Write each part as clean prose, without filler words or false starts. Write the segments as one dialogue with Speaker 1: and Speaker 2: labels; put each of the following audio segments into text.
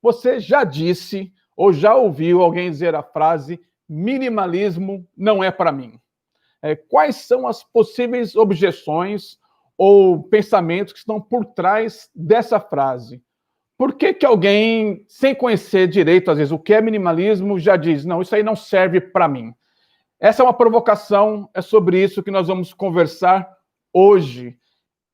Speaker 1: Você já disse ou já ouviu alguém dizer a frase minimalismo não é para mim? Quais são as possíveis objeções ou pensamentos que estão por trás dessa frase? Por que alguém, sem conhecer direito, às vezes, o que é minimalismo, já diz, não, isso aí não serve para mim? Essa é uma provocação, é sobre isso que nós vamos conversar hoje.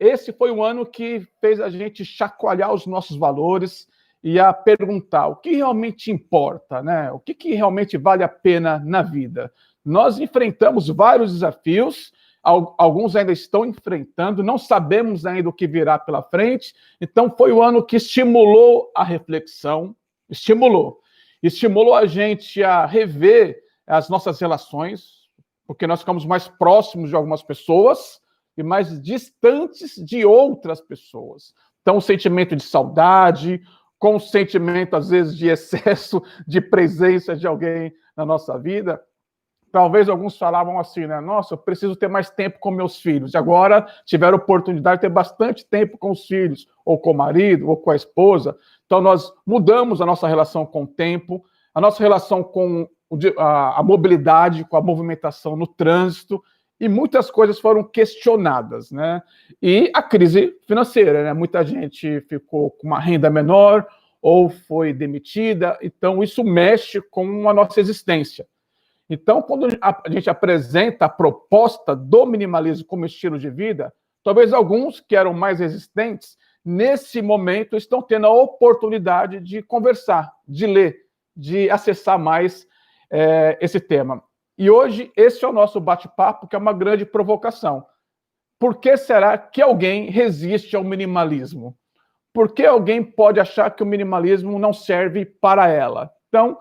Speaker 1: Esse foi um ano que fez a gente chacoalhar os nossos valores e a perguntar o que realmente importa, né? O que realmente vale a pena na vida. Nós enfrentamos vários desafios, alguns ainda estão enfrentando, não sabemos ainda o que virá pela frente, então foi o ano que estimulou a reflexão, estimulou a gente a rever as nossas relações, porque nós ficamos mais próximos de algumas pessoas e mais distantes de outras pessoas. Então, o sentimento de saudade, com o sentimento, às vezes, de excesso de presença de alguém na nossa vida. Talvez alguns falavam assim, né? Nossa, eu preciso ter mais tempo com meus filhos. E agora tiveram oportunidade de ter bastante tempo com os filhos, ou com o marido, ou com a esposa. Então, nós mudamos a nossa relação com o tempo, a nossa relação com a mobilidade, com a movimentação no trânsito, e muitas coisas foram questionadas, né? E a crise financeira, né? Muita gente ficou com uma renda menor ou foi demitida, então isso mexe com a nossa existência. Então, quando a gente apresenta a proposta do minimalismo como estilo de vida, talvez alguns que eram mais resistentes, nesse momento, estão tendo a oportunidade de conversar, de ler, de acessar mais esse tema. E hoje, esse é o nosso bate-papo, que é uma grande provocação. Por que será que alguém resiste ao minimalismo? Por que alguém pode achar que o minimalismo não serve para ela? Então,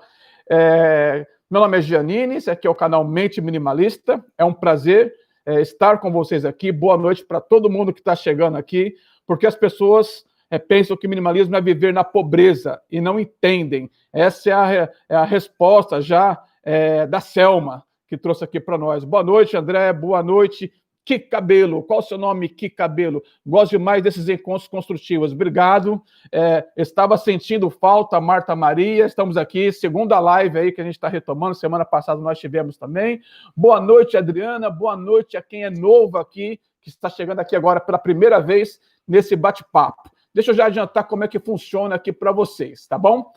Speaker 1: meu nome é Giannini, esse aqui é o canal Mente Minimalista. É um prazer estar com vocês aqui. Boa noite para todo mundo que está chegando aqui, porque as pessoas pensam que minimalismo é viver na pobreza e não entendem. Essa é a resposta já da Selma, que trouxe aqui para nós. Boa noite, André. Boa noite, Que Cabelo. Qual o seu nome, Que Cabelo? Gosto demais desses encontros construtivos. Obrigado. Estava sentindo falta, Marta Maria. Estamos aqui, segunda live aí que a gente está retomando. Semana passada nós tivemos também. Boa noite, Adriana. Boa noite a quem é novo aqui, que está chegando aqui agora pela primeira vez nesse bate-papo. Deixa eu já adiantar como é que funciona aqui para vocês, tá bom?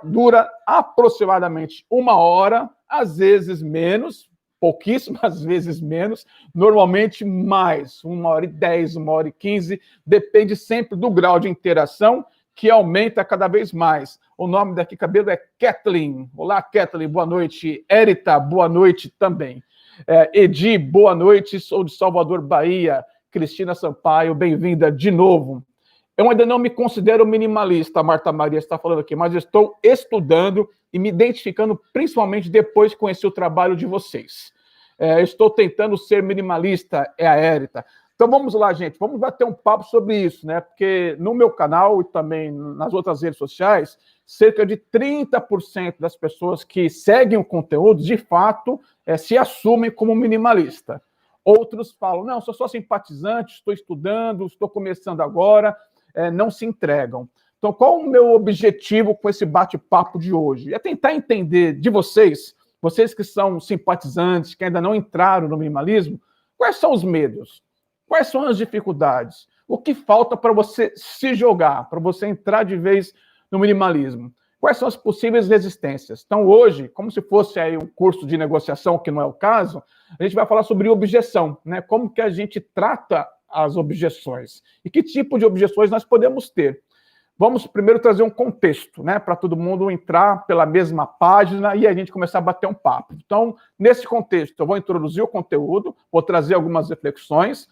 Speaker 1: Dura aproximadamente 1 hora, às vezes menos, pouquíssimas vezes menos, normalmente mais, 1h10, 1h15, depende sempre do grau de interação, que aumenta cada vez mais. O nome daqui cabelo é Kathleen. Olá, Kathleen, boa noite. Erita, boa noite também. Edi, boa noite, sou de Salvador, Bahia. Cristina Sampaio, bem-vinda de novo. Eu ainda não me considero minimalista, a Marta Maria está falando aqui, mas estou estudando e me identificando principalmente depois de conhecer o trabalho de vocês. Estou tentando ser minimalista, é a Érita. Então vamos lá, gente, vamos bater um papo sobre isso, né? Porque no meu canal e também nas outras redes sociais, cerca de 30% das pessoas que seguem o conteúdo, de fato, se assumem como minimalista. Outros falam, não, sou só simpatizante, estou estudando, estou começando agora, não se entregam. Então, qual o meu objetivo com esse bate-papo de hoje? É tentar entender de vocês que são simpatizantes, que ainda não entraram no minimalismo, quais são os medos? Quais são as dificuldades? O que falta para você se jogar, para você entrar de vez no minimalismo? Quais são as possíveis resistências? Então, hoje, como se fosse aí um curso de negociação, que não é o caso, a gente vai falar sobre objeção, né? Como que a gente trata as objeções e que tipo de objeções nós podemos ter. Vamos primeiro trazer um contexto, né, para todo mundo entrar pela mesma página e a gente começar a bater um papo. Então, nesse contexto, eu vou introduzir o conteúdo, vou trazer algumas reflexões.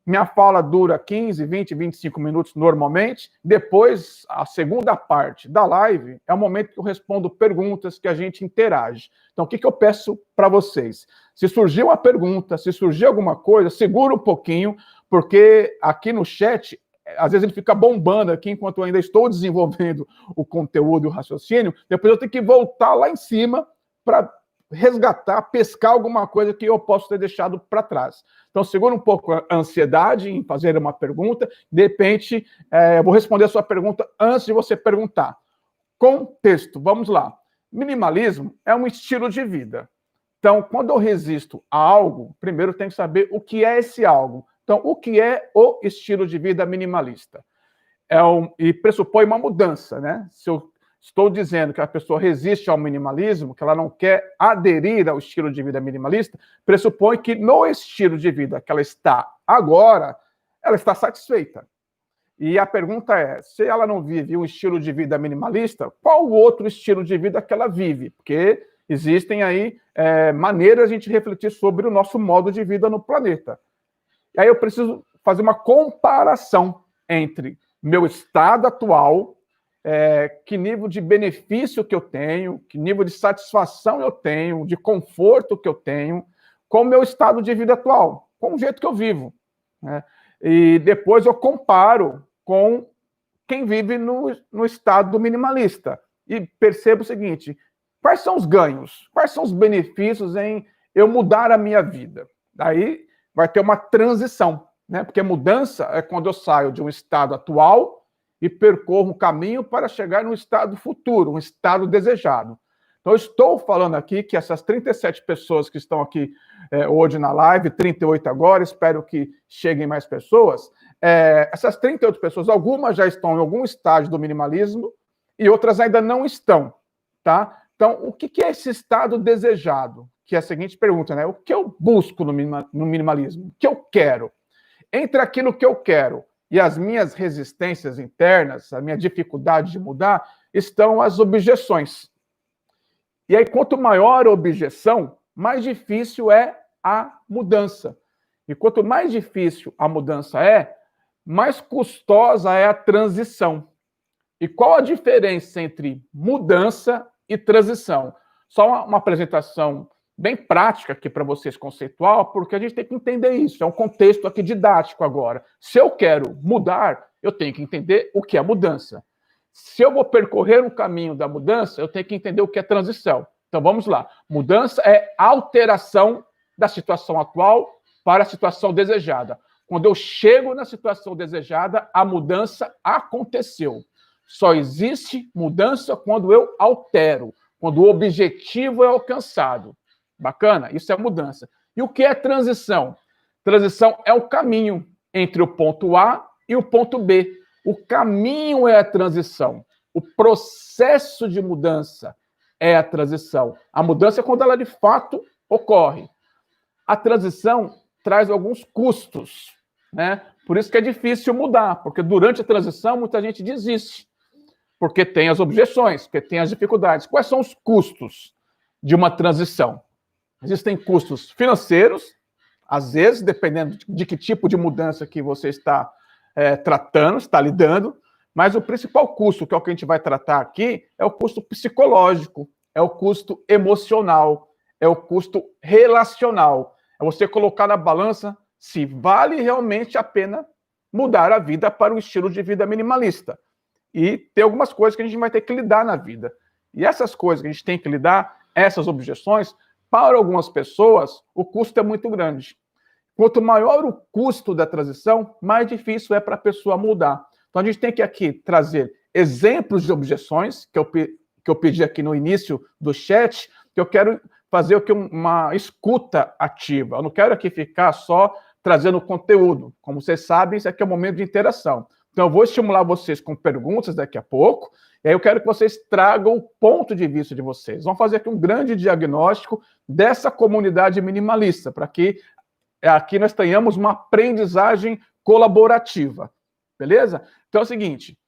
Speaker 1: Minha fala dura 15, 20, 25 minutos normalmente. Depois, a segunda parte da live é o momento que eu respondo perguntas, que a gente interage. Então, o que eu peço para vocês? Se surgir uma pergunta, se surgir alguma coisa, segura um pouquinho, porque aqui no chat, às vezes ele fica bombando aqui enquanto eu ainda estou desenvolvendo o conteúdo e o raciocínio. Depois eu tenho que voltar lá em cima para resgatar, pescar alguma coisa que eu posso ter deixado para trás. Então, segura um pouco a ansiedade em fazer uma pergunta. De repente, eu vou responder a sua pergunta antes de você perguntar. Contexto, vamos lá. Minimalismo é um estilo de vida. Então, quando eu resisto a algo, primeiro eu tenho que saber o que é esse algo. Então, o que é o estilo de vida minimalista? E pressupõe uma mudança, né? Se eu estou dizendo que a pessoa resiste ao minimalismo, que ela não quer aderir ao estilo de vida minimalista, pressupõe que no estilo de vida que ela está agora, ela está satisfeita. E a pergunta é, se ela não vive um estilo de vida minimalista, qual o outro estilo de vida que ela vive? Porque existem aí maneiras de a gente refletir sobre o nosso modo de vida no planeta. E aí eu preciso fazer uma comparação entre meu estado atual, que nível de benefício que eu tenho, que nível de satisfação eu tenho, de conforto que eu tenho, com o meu estado de vida atual, com o jeito que eu vivo, né? E depois eu comparo com quem vive no estado minimalista. E percebo o seguinte, quais são os ganhos? Quais são os benefícios em eu mudar a minha vida? Daí vai ter uma transição, né? Porque mudança é quando eu saio de um estado atual e percorro um caminho para chegar num estado futuro, um estado desejado. Então, eu estou falando aqui que essas 37 pessoas que estão aqui hoje na live, 38 agora, espero que cheguem mais pessoas. Essas 38 pessoas, algumas já estão em algum estágio do minimalismo e outras ainda não estão, tá? Então, o que é esse estado desejado? Que é a seguinte pergunta, né? O que eu busco no minimalismo? O que eu quero? Entre aquilo que eu quero e as minhas resistências internas, a minha dificuldade de mudar, estão as objeções. E aí, quanto maior a objeção, mais difícil é a mudança. E quanto mais difícil a mudança mais custosa é a transição. E qual a diferença entre mudança e transição? Só uma apresentação bem prática aqui para vocês, conceitual, porque a gente tem que entender isso. É um contexto aqui didático agora. Se eu quero mudar, eu tenho que entender o que é mudança. Se eu vou percorrer um caminho da mudança, eu tenho que entender o que é transição. Então, vamos lá. Mudança é alteração da situação atual para a situação desejada. Quando eu chego na situação desejada, a mudança aconteceu. Só existe mudança quando eu altero, quando o objetivo é alcançado. Bacana? Isso é mudança. E o que é transição? Transição é o caminho entre o ponto A e o ponto B. O caminho é a transição. O processo de mudança é a transição. A mudança é quando ela de fato ocorre. A transição traz alguns custos, né? Por isso que é difícil mudar, porque durante a transição muita gente desiste, porque tem as objeções, porque tem as dificuldades. Quais são os custos de uma transição? Existem custos financeiros, às vezes, dependendo de que tipo de mudança que você está tratando, está lidando, mas o principal custo, que é o que a gente vai tratar aqui, é o custo psicológico, é o custo emocional, é o custo relacional. É você colocar na balança se vale realmente a pena mudar a vida para um estilo de vida minimalista. E tem algumas coisas que a gente vai ter que lidar na vida. E essas coisas que a gente tem que lidar, essas objeções, para algumas pessoas, o custo é muito grande. Quanto maior o custo da transição, mais difícil é para a pessoa mudar. Então, a gente tem que aqui trazer exemplos de objeções, que eu pedi aqui no início do chat, que eu quero fazer uma escuta ativa. Eu não quero aqui ficar só trazendo conteúdo. Como vocês sabem, isso aqui é um momento de interação. Então, eu vou estimular vocês com perguntas daqui a pouco, e aí eu quero que vocês tragam o ponto de vista de vocês. Vamos fazer aqui um grande diagnóstico dessa comunidade minimalista, para que aqui nós tenhamos uma aprendizagem colaborativa. Beleza? Então é o seguinte,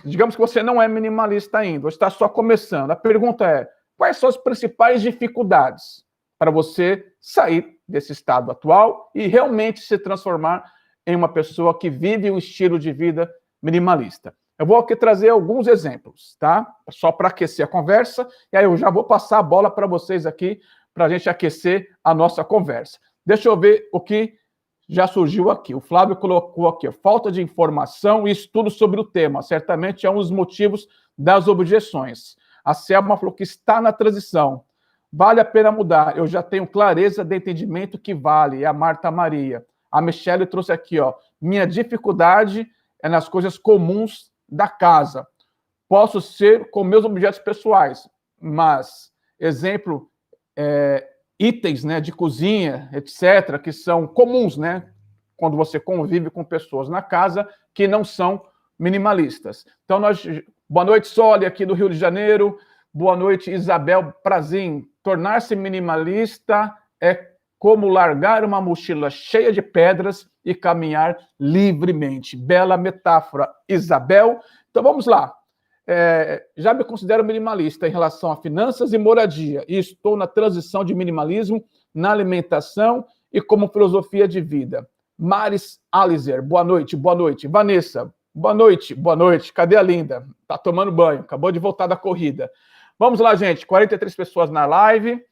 Speaker 1: digamos que você não é minimalista ainda, você está só começando. A pergunta é, quais são as principais dificuldades para você sair desse estado atual e realmente se transformar em uma pessoa que vive um estilo de vida minimalista? Eu vou aqui trazer alguns exemplos, tá? Só para aquecer a conversa, e aí eu já vou passar a bola para vocês aqui, para a gente aquecer a nossa conversa. Deixa eu ver o que já surgiu aqui. O Flávio colocou aqui, falta de informação e estudo sobre o tema. Certamente é um dos motivos das objeções. A Selma falou que está na transição. Vale a pena mudar. Eu já tenho clareza de entendimento que vale. É a Marta Maria. A Michelle trouxe aqui, minha dificuldade é nas coisas comuns da casa. Posso ser com meus objetos pessoais, mas, exemplo, itens, né, de cozinha, etc., que são comuns, né, quando você convive com pessoas na casa que não são minimalistas. Então, boa noite, Soli, aqui do Rio de Janeiro. Boa noite, Isabel Prazin. Tornar-se minimalista é como largar uma mochila cheia de pedras e caminhar livremente. Bela metáfora, Isabel. Então, vamos lá. Já me considero minimalista em relação a finanças e moradia, e estou na transição de minimalismo na alimentação e como filosofia de vida. Maris Alizer, boa noite, boa noite. Vanessa, boa noite, boa noite. Cadê a linda? Tá tomando banho, acabou de voltar da corrida. Vamos lá, gente, 43 pessoas na live,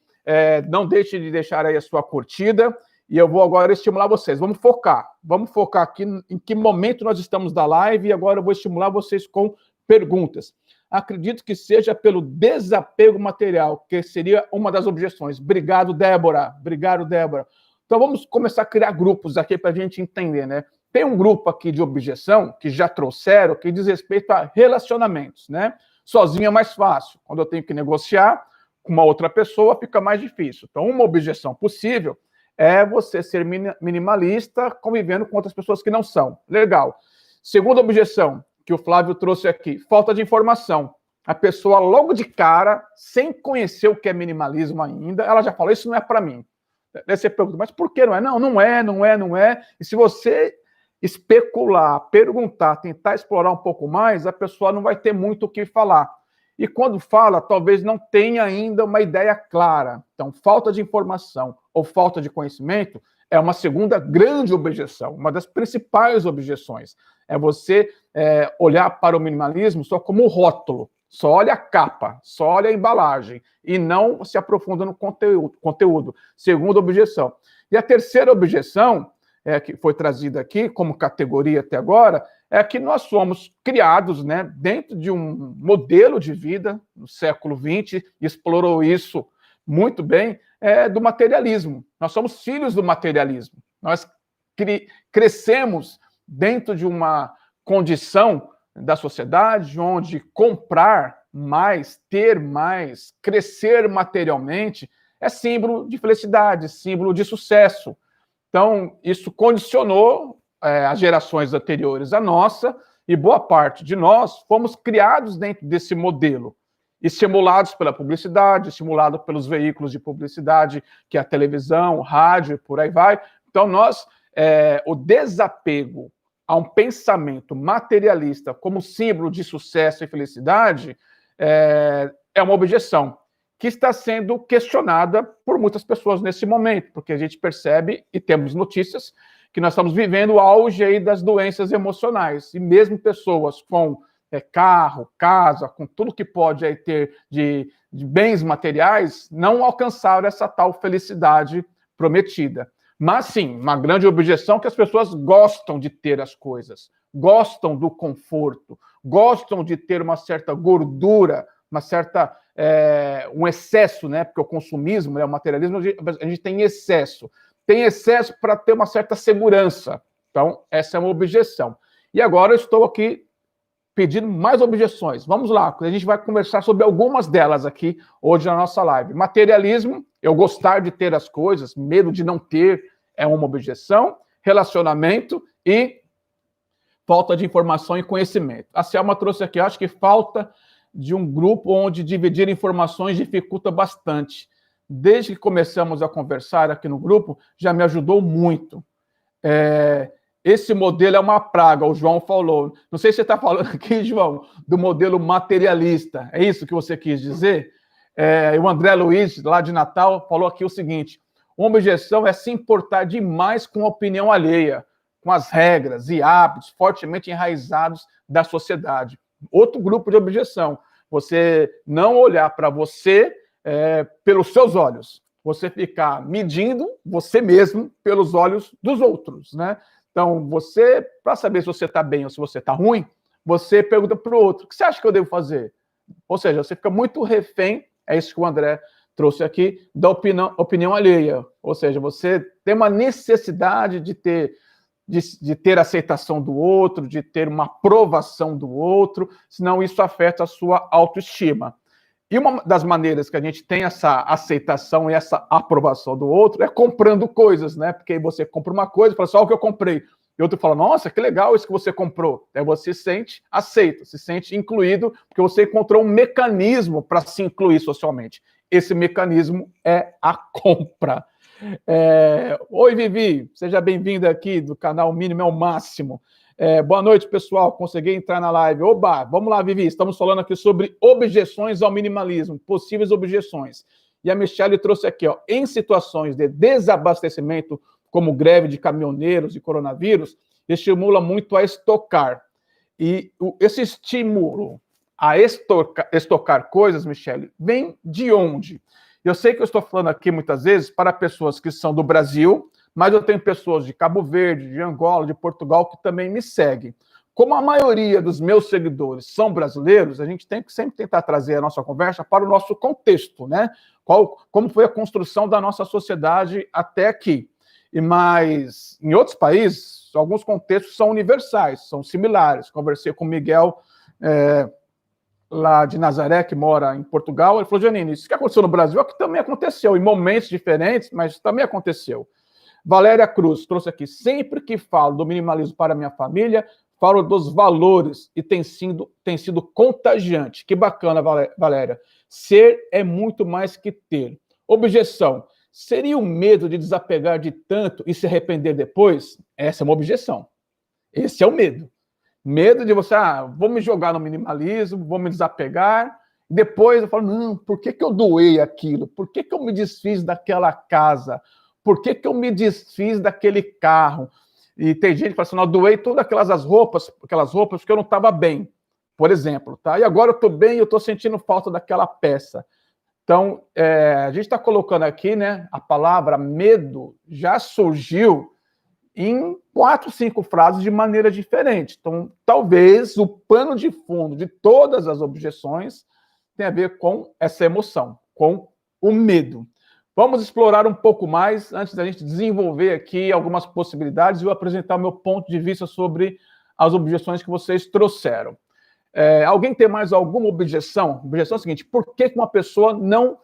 Speaker 1: não deixe de deixar aí a sua curtida, e eu vou agora estimular vocês. Vamos focar aqui em que momento nós estamos da live, e agora eu vou estimular vocês com perguntas. Acredito que seja pelo desapego material, que seria uma das objeções. Obrigado, Débora. Obrigado, Débora. Então, vamos começar a criar grupos aqui para a gente entender, né? Tem um grupo aqui de objeção que já trouxeram, que diz respeito a relacionamentos, né? Sozinho é mais fácil. Quando eu tenho que negociar com uma outra pessoa, fica mais difícil. Então, uma objeção possível é você ser minimalista convivendo com outras pessoas que não são. Legal. Segunda objeção que o Flávio trouxe aqui, falta de informação. A pessoa, logo de cara, sem conhecer o que é minimalismo ainda, ela já falou, isso não é para mim. Daí você pergunta, mas por que não é? Não é. E se você especular, perguntar, tentar explorar um pouco mais, a pessoa não vai ter muito o que falar. E quando fala, talvez não tenha ainda uma ideia clara. Então, falta de informação ou falta de conhecimento é uma segunda grande objeção, uma das principais objeções. É você olhar para o minimalismo só como rótulo, só olha a capa, só olha a embalagem, e não se aprofunda no conteúdo. Segunda objeção. E a terceira objeção, que foi trazida aqui como categoria até agora, é que nós somos criados, né, dentro de um modelo de vida, no século XX, explorou isso muito bem, do materialismo. Nós somos filhos do materialismo. Nós crescemos dentro de uma condição da sociedade onde comprar mais, ter mais, crescer materialmente é símbolo de felicidade, símbolo de sucesso. Então, isso condicionou as gerações anteriores à nossa, e boa parte de nós fomos criados dentro desse modelo, estimulados pela publicidade, estimulados pelos veículos de publicidade, que é a televisão, o rádio, por aí vai. Então, o desapego a um pensamento materialista como símbolo de sucesso e felicidade é uma objeção que está sendo questionada por muitas pessoas nesse momento, porque a gente percebe e temos notícias que nós estamos vivendo o auge aí das doenças emocionais, e mesmo pessoas com carro, casa, com tudo que pode aí ter de bens materiais, não alcançaram essa tal felicidade prometida. Mas, sim, uma grande objeção é que as pessoas gostam de ter as coisas, gostam do conforto, gostam de ter uma certa gordura, um excesso, né? Porque o consumismo, o materialismo, a gente tem excesso. Tem excesso para ter uma certa segurança. Então, essa é uma objeção. E agora eu estou aqui pedindo mais objeções. Vamos lá, a gente vai conversar sobre algumas delas aqui hoje na nossa live. Materialismo, eu gostar de ter as coisas, medo de não ter é uma objeção. Relacionamento e falta de informação e conhecimento. A Selma trouxe aqui, acho que falta de um grupo onde dividir informações dificulta bastante. Desde que começamos a conversar aqui no grupo, já me ajudou muito. Esse modelo é uma praga, o João falou. Não sei se você está falando aqui, João, do modelo materialista. É isso que você quis dizer? O André Luiz, lá de Natal, falou aqui o seguinte: uma objeção é se importar demais com a opinião alheia, com as regras e hábitos fortemente enraizados da sociedade. Outro grupo de objeção, você não olhar para você pelos seus olhos, você ficar medindo você mesmo pelos olhos dos outros, né? Então, você, para saber se você está bem ou se você está ruim, você pergunta para o outro, o que você acha que eu devo fazer? Ou seja, você fica muito refém, é isso que o André trouxe aqui, da opinião alheia. Ou seja, você tem uma necessidade de ter de ter aceitação do outro, de ter uma aprovação do outro, senão isso afeta a sua autoestima. E uma das maneiras que a gente tem essa aceitação e essa aprovação do outro é comprando coisas, né? Porque aí você compra uma coisa e fala assim, olha o que eu comprei. E outro fala, nossa, que legal isso que você comprou. Aí você se sente aceito, se sente incluído, porque você encontrou um mecanismo para se incluir socialmente. Esse mecanismo é a compra. Oi, Vivi, seja bem-vinda aqui do canal Mínimo é o Máximo. Boa noite, pessoal. Consegui entrar na live. Oba, vamos lá, Vivi. Estamos falando aqui sobre objeções ao minimalismo, possíveis objeções. E a Michelle trouxe aqui, ó, em situações de desabastecimento, como greve de caminhoneiros e coronavírus, estimula muito a estocar. E esse estímulo a estocar coisas, Michelle, vem de onde? Eu sei que eu estou falando aqui muitas vezes para pessoas que são do Brasil, mas eu tenho pessoas de Cabo Verde, de Angola, de Portugal que também me seguem. Como a maioria dos meus seguidores são brasileiros, a gente tem que sempre tentar trazer a nossa conversa para o nosso contexto, né? Como foi a construção da nossa sociedade até aqui. Mas em outros países, alguns contextos são universais, são similares. Conversei com o Miguel, lá de Nazaré, que mora em Portugal. Ele falou, Janine, isso que aconteceu no Brasil é que também aconteceu, em momentos diferentes, mas também aconteceu. Valéria Cruz trouxe aqui, sempre que falo do minimalismo para minha família, falo dos valores e tem sido contagiante. Que bacana, Valéria. Ser é muito mais que ter. Objeção. Seria o medo de desapegar de tanto e se arrepender depois? Essa é uma objeção. Esse é o medo. Medo de você, vou me jogar no minimalismo, vou me desapegar, depois eu falo, não, por que eu doei aquilo? Por que eu me desfiz daquela casa? Por que eu me desfiz daquele carro? E tem gente que fala assim, não, eu doei todas aquelas roupas porque eu não estava bem, por exemplo, tá? E agora eu estou bem e eu estou sentindo falta daquela peça. Então, a gente está colocando aqui, né, a palavra medo já surgiu em 4, 5 frases de maneira diferente. Então, talvez o pano de fundo de todas as objeções tenha a ver com essa emoção, com o medo. Vamos explorar um pouco mais, antes da gente desenvolver aqui algumas possibilidades e eu apresentar o meu ponto de vista sobre as objeções que vocês trouxeram. Alguém tem mais alguma objeção? A objeção é a seguinte, por que uma pessoa não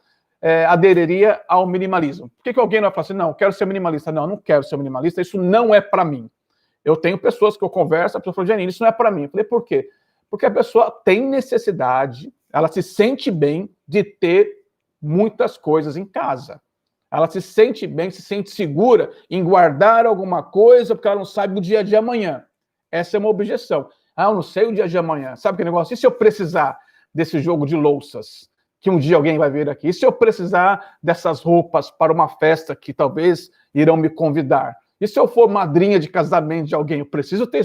Speaker 1: aderiria ao minimalismo? Por que alguém vai falar assim, não, eu quero ser minimalista? Não, eu não quero ser minimalista, isso não é para mim. Eu tenho pessoas que eu converso, a pessoa fala, Janine, isso não é para mim. Eu falei, por quê? Porque a pessoa tem necessidade, ela se sente bem de ter muitas coisas em casa. Ela se sente bem, se sente segura em guardar alguma coisa porque ela não sabe o dia de amanhã. Essa é uma objeção. Eu não sei o dia de amanhã. Sabe que negócio? E se eu precisar desse jogo de louças que um dia alguém vai vir aqui? E se eu precisar dessas roupas para uma festa que talvez irão me convidar? E se eu for madrinha de casamento de alguém? Eu preciso ter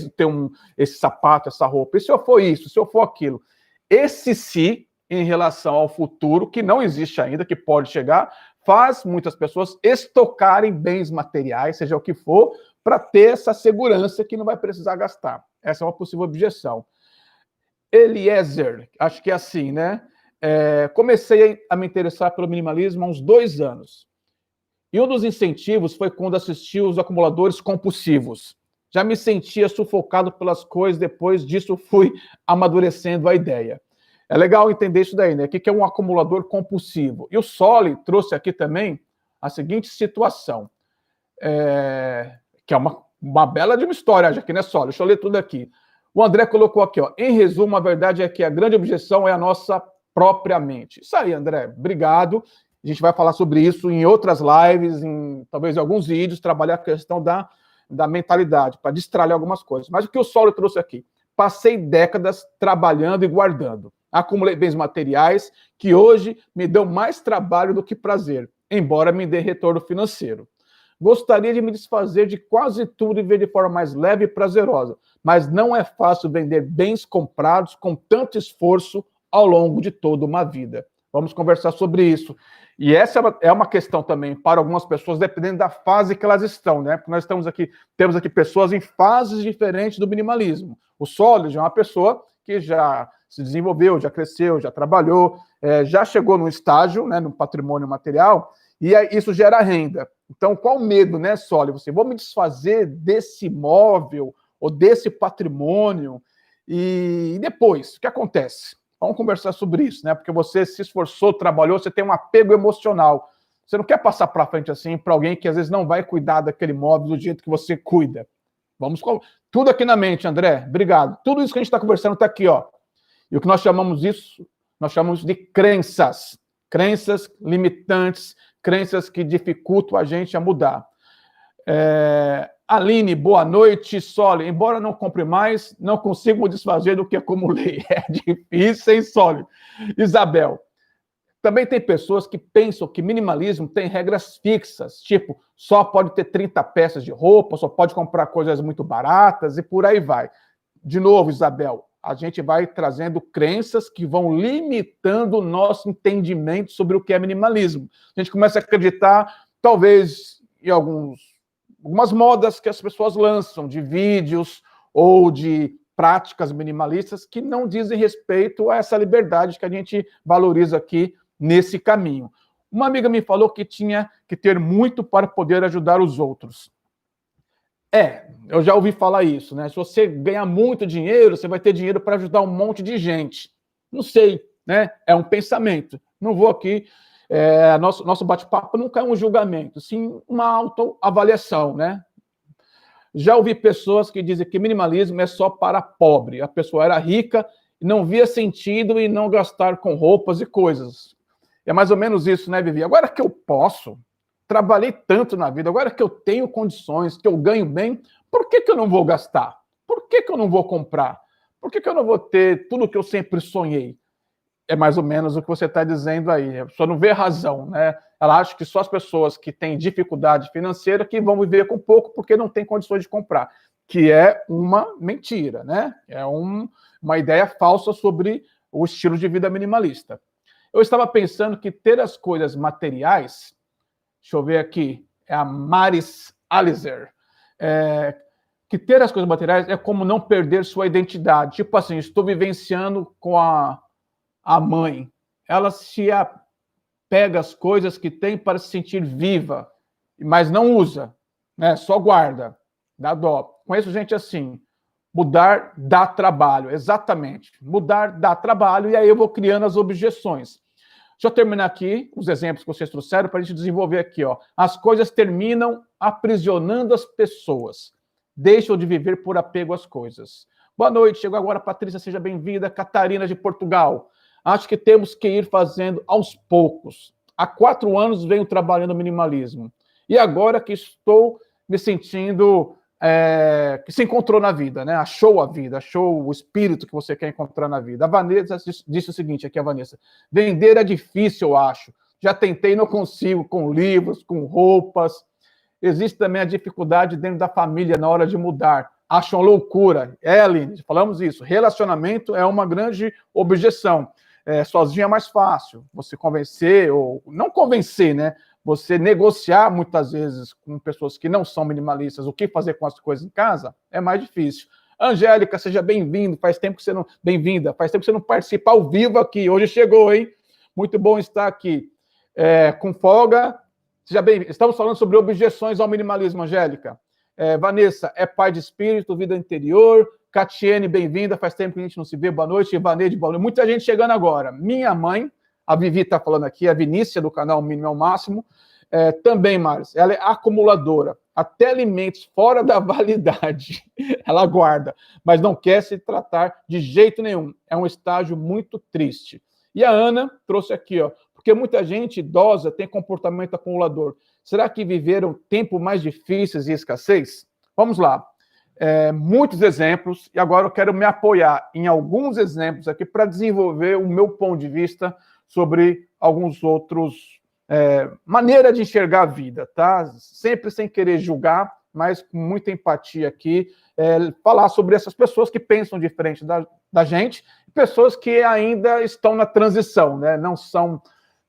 Speaker 1: esse sapato, essa roupa. E se eu for isso? Se eu for aquilo? Esse se, em relação ao futuro, que não existe ainda, que pode chegar, faz muitas pessoas estocarem bens materiais, seja o que for, para ter essa segurança que não vai precisar gastar. Essa é uma possível objeção. Eliezer, acho que é assim, né? Comecei a me interessar pelo minimalismo há uns 2 anos. E um dos incentivos foi quando assisti os acumuladores compulsivos. Já me sentia sufocado pelas coisas, depois disso fui amadurecendo a ideia. É legal entender isso daí, né? O que é um acumulador compulsivo? E o Soli trouxe aqui também a seguinte situação, que é uma bela de uma história, já que não é Soli, deixa eu ler tudo aqui. O André colocou aqui, ó, em resumo, a verdade é que a grande objeção é a nossa própria mente. Isso aí, André, obrigado. A gente vai falar sobre isso em outras lives, talvez em alguns vídeos, trabalhar a questão da mentalidade, para destralhar algumas coisas. Mas o que o Soli trouxe aqui? Passei décadas trabalhando e guardando. Acumulei bens materiais que hoje me dão mais trabalho do que prazer, embora me dê retorno financeiro. Gostaria de me desfazer de quase tudo e ver de forma mais leve e prazerosa, mas não é fácil vender bens comprados com tanto esforço ao longo de toda uma vida. Vamos conversar sobre isso. E essa é uma questão também para algumas pessoas, dependendo da fase que elas estão, né? Porque nós temos aqui pessoas em fases diferentes do minimalismo. O Solid é uma pessoa que já se desenvolveu, já cresceu, já trabalhou, já chegou num estágio, né, no patrimônio material, E aí, isso gera renda. Então, qual o medo, né, Soli? Você, vou me desfazer desse imóvel ou desse patrimônio e depois, o que acontece? Vamos conversar sobre isso, né? Porque você se esforçou, trabalhou, você tem um apego emocional. Você não quer passar para frente assim para alguém que às vezes não vai cuidar daquele imóvel do jeito que você cuida. Vamos com tudo aqui na mente, André. Obrigado. Tudo isso que a gente está conversando está aqui, ó. E o que nós chamamos de crenças. Crenças limitantes, crenças que dificultam a gente a mudar. Aline, boa noite. Soli, embora não compre mais, não consigo me desfazer do que acumulei. É difícil, hein, Soli? Isabel, também tem pessoas que pensam que minimalismo tem regras fixas, tipo, só pode ter 30 peças de roupa, só pode comprar coisas muito baratas e por aí vai. De novo, Isabel, a gente vai trazendo crenças que vão limitando o nosso entendimento sobre o que é minimalismo. A gente começa a acreditar, talvez, em algumas modas que as pessoas lançam, de vídeos ou de práticas minimalistas que não dizem respeito a essa liberdade que a gente valoriza aqui nesse caminho. Uma amiga me falou que tinha que ter muito para poder ajudar os outros. Eu já ouvi falar isso, né? Se você ganhar muito dinheiro, você vai ter dinheiro para ajudar um monte de gente. Não sei, né? É um pensamento. Não vou aqui... nosso bate-papo nunca é um julgamento, sim uma autoavaliação, né? Já ouvi pessoas que dizem que minimalismo é só para pobre. A pessoa era rica e não via sentido em não gastar com roupas e coisas. É mais ou menos isso, né, Vivi? Agora que eu posso, trabalhei tanto na vida, agora que eu tenho condições, que eu ganho bem, por que eu não vou gastar? Por que eu não vou comprar? Por que eu não vou ter tudo que eu sempre sonhei? É mais ou menos o que você está dizendo aí. A pessoa não vê razão, né? Ela acha que só as pessoas que têm dificuldade financeira que vão viver com pouco porque não têm condições de comprar, que é uma mentira, né? É uma ideia falsa sobre o estilo de vida minimalista. Eu estava pensando que ter as coisas materiais, deixa eu ver aqui, é a Maris Alizer, que ter as coisas materiais é como não perder sua identidade. Tipo assim, estou vivenciando com a mãe, ela se apega às coisas que tem para se sentir viva, mas não usa, né? Só guarda, dá dó. Conheço gente assim, mudar dá trabalho, exatamente. Mudar dá trabalho, e aí eu vou criando as objeções. Deixa eu terminar aqui os exemplos que vocês trouxeram para a gente desenvolver aqui, ó. As coisas terminam aprisionando as pessoas, deixam de viver por apego às coisas. Boa noite, chegou agora a Patrícia, seja bem-vinda. Catarina de Portugal. Acho que temos que ir fazendo aos poucos. Há 4 anos venho trabalhando minimalismo. E agora que estou me sentindo que se encontrou na vida, né? Achou a vida, achou o espírito que você quer encontrar na vida. A Vanessa disse o seguinte, aqui a Vanessa, vender é difícil, eu acho. Já tentei, não consigo, com livros, com roupas. Existe também a dificuldade dentro da família na hora de mudar. Acham loucura. Aline, falamos isso. Relacionamento é uma grande objeção. Sozinho é mais fácil. Você convencer, ou não convencer, né? Você negociar muitas vezes com pessoas que não são minimalistas o que fazer com as coisas em casa é mais difícil. Angélica, seja bem-vindo. Faz tempo que você não... Bem-vinda. Faz tempo que você não participa ao vivo aqui. Hoje chegou, hein? Muito bom estar aqui. Com folga. Seja bem-vindo. Estamos falando sobre objeções ao minimalismo, Angélica. Vanessa, é pai de espírito, vida interior. Catiene, bem-vinda. Faz tempo que a gente não se vê. Boa noite. Ivaneide, boa noite. Muita gente chegando agora. Minha mãe, a Vivi está falando aqui, a Vinícia, do canal Mínimo ao Máximo. Também, Marcos, ela é acumuladora. Até alimentos fora da validade ela guarda, mas não quer se tratar de jeito nenhum. É um estágio muito triste. E a Ana trouxe aqui, ó, porque muita gente idosa tem comportamento acumulador. Será que viveram tempos mais difíceis e escassez? Vamos lá. Muitos exemplos, e agora eu quero me apoiar em alguns exemplos aqui para desenvolver o meu ponto de vista sobre alguns outros maneira de enxergar a vida, tá? Sempre sem querer julgar, mas com muita empatia aqui, falar sobre essas pessoas que pensam diferente da gente, pessoas que ainda estão na transição, né?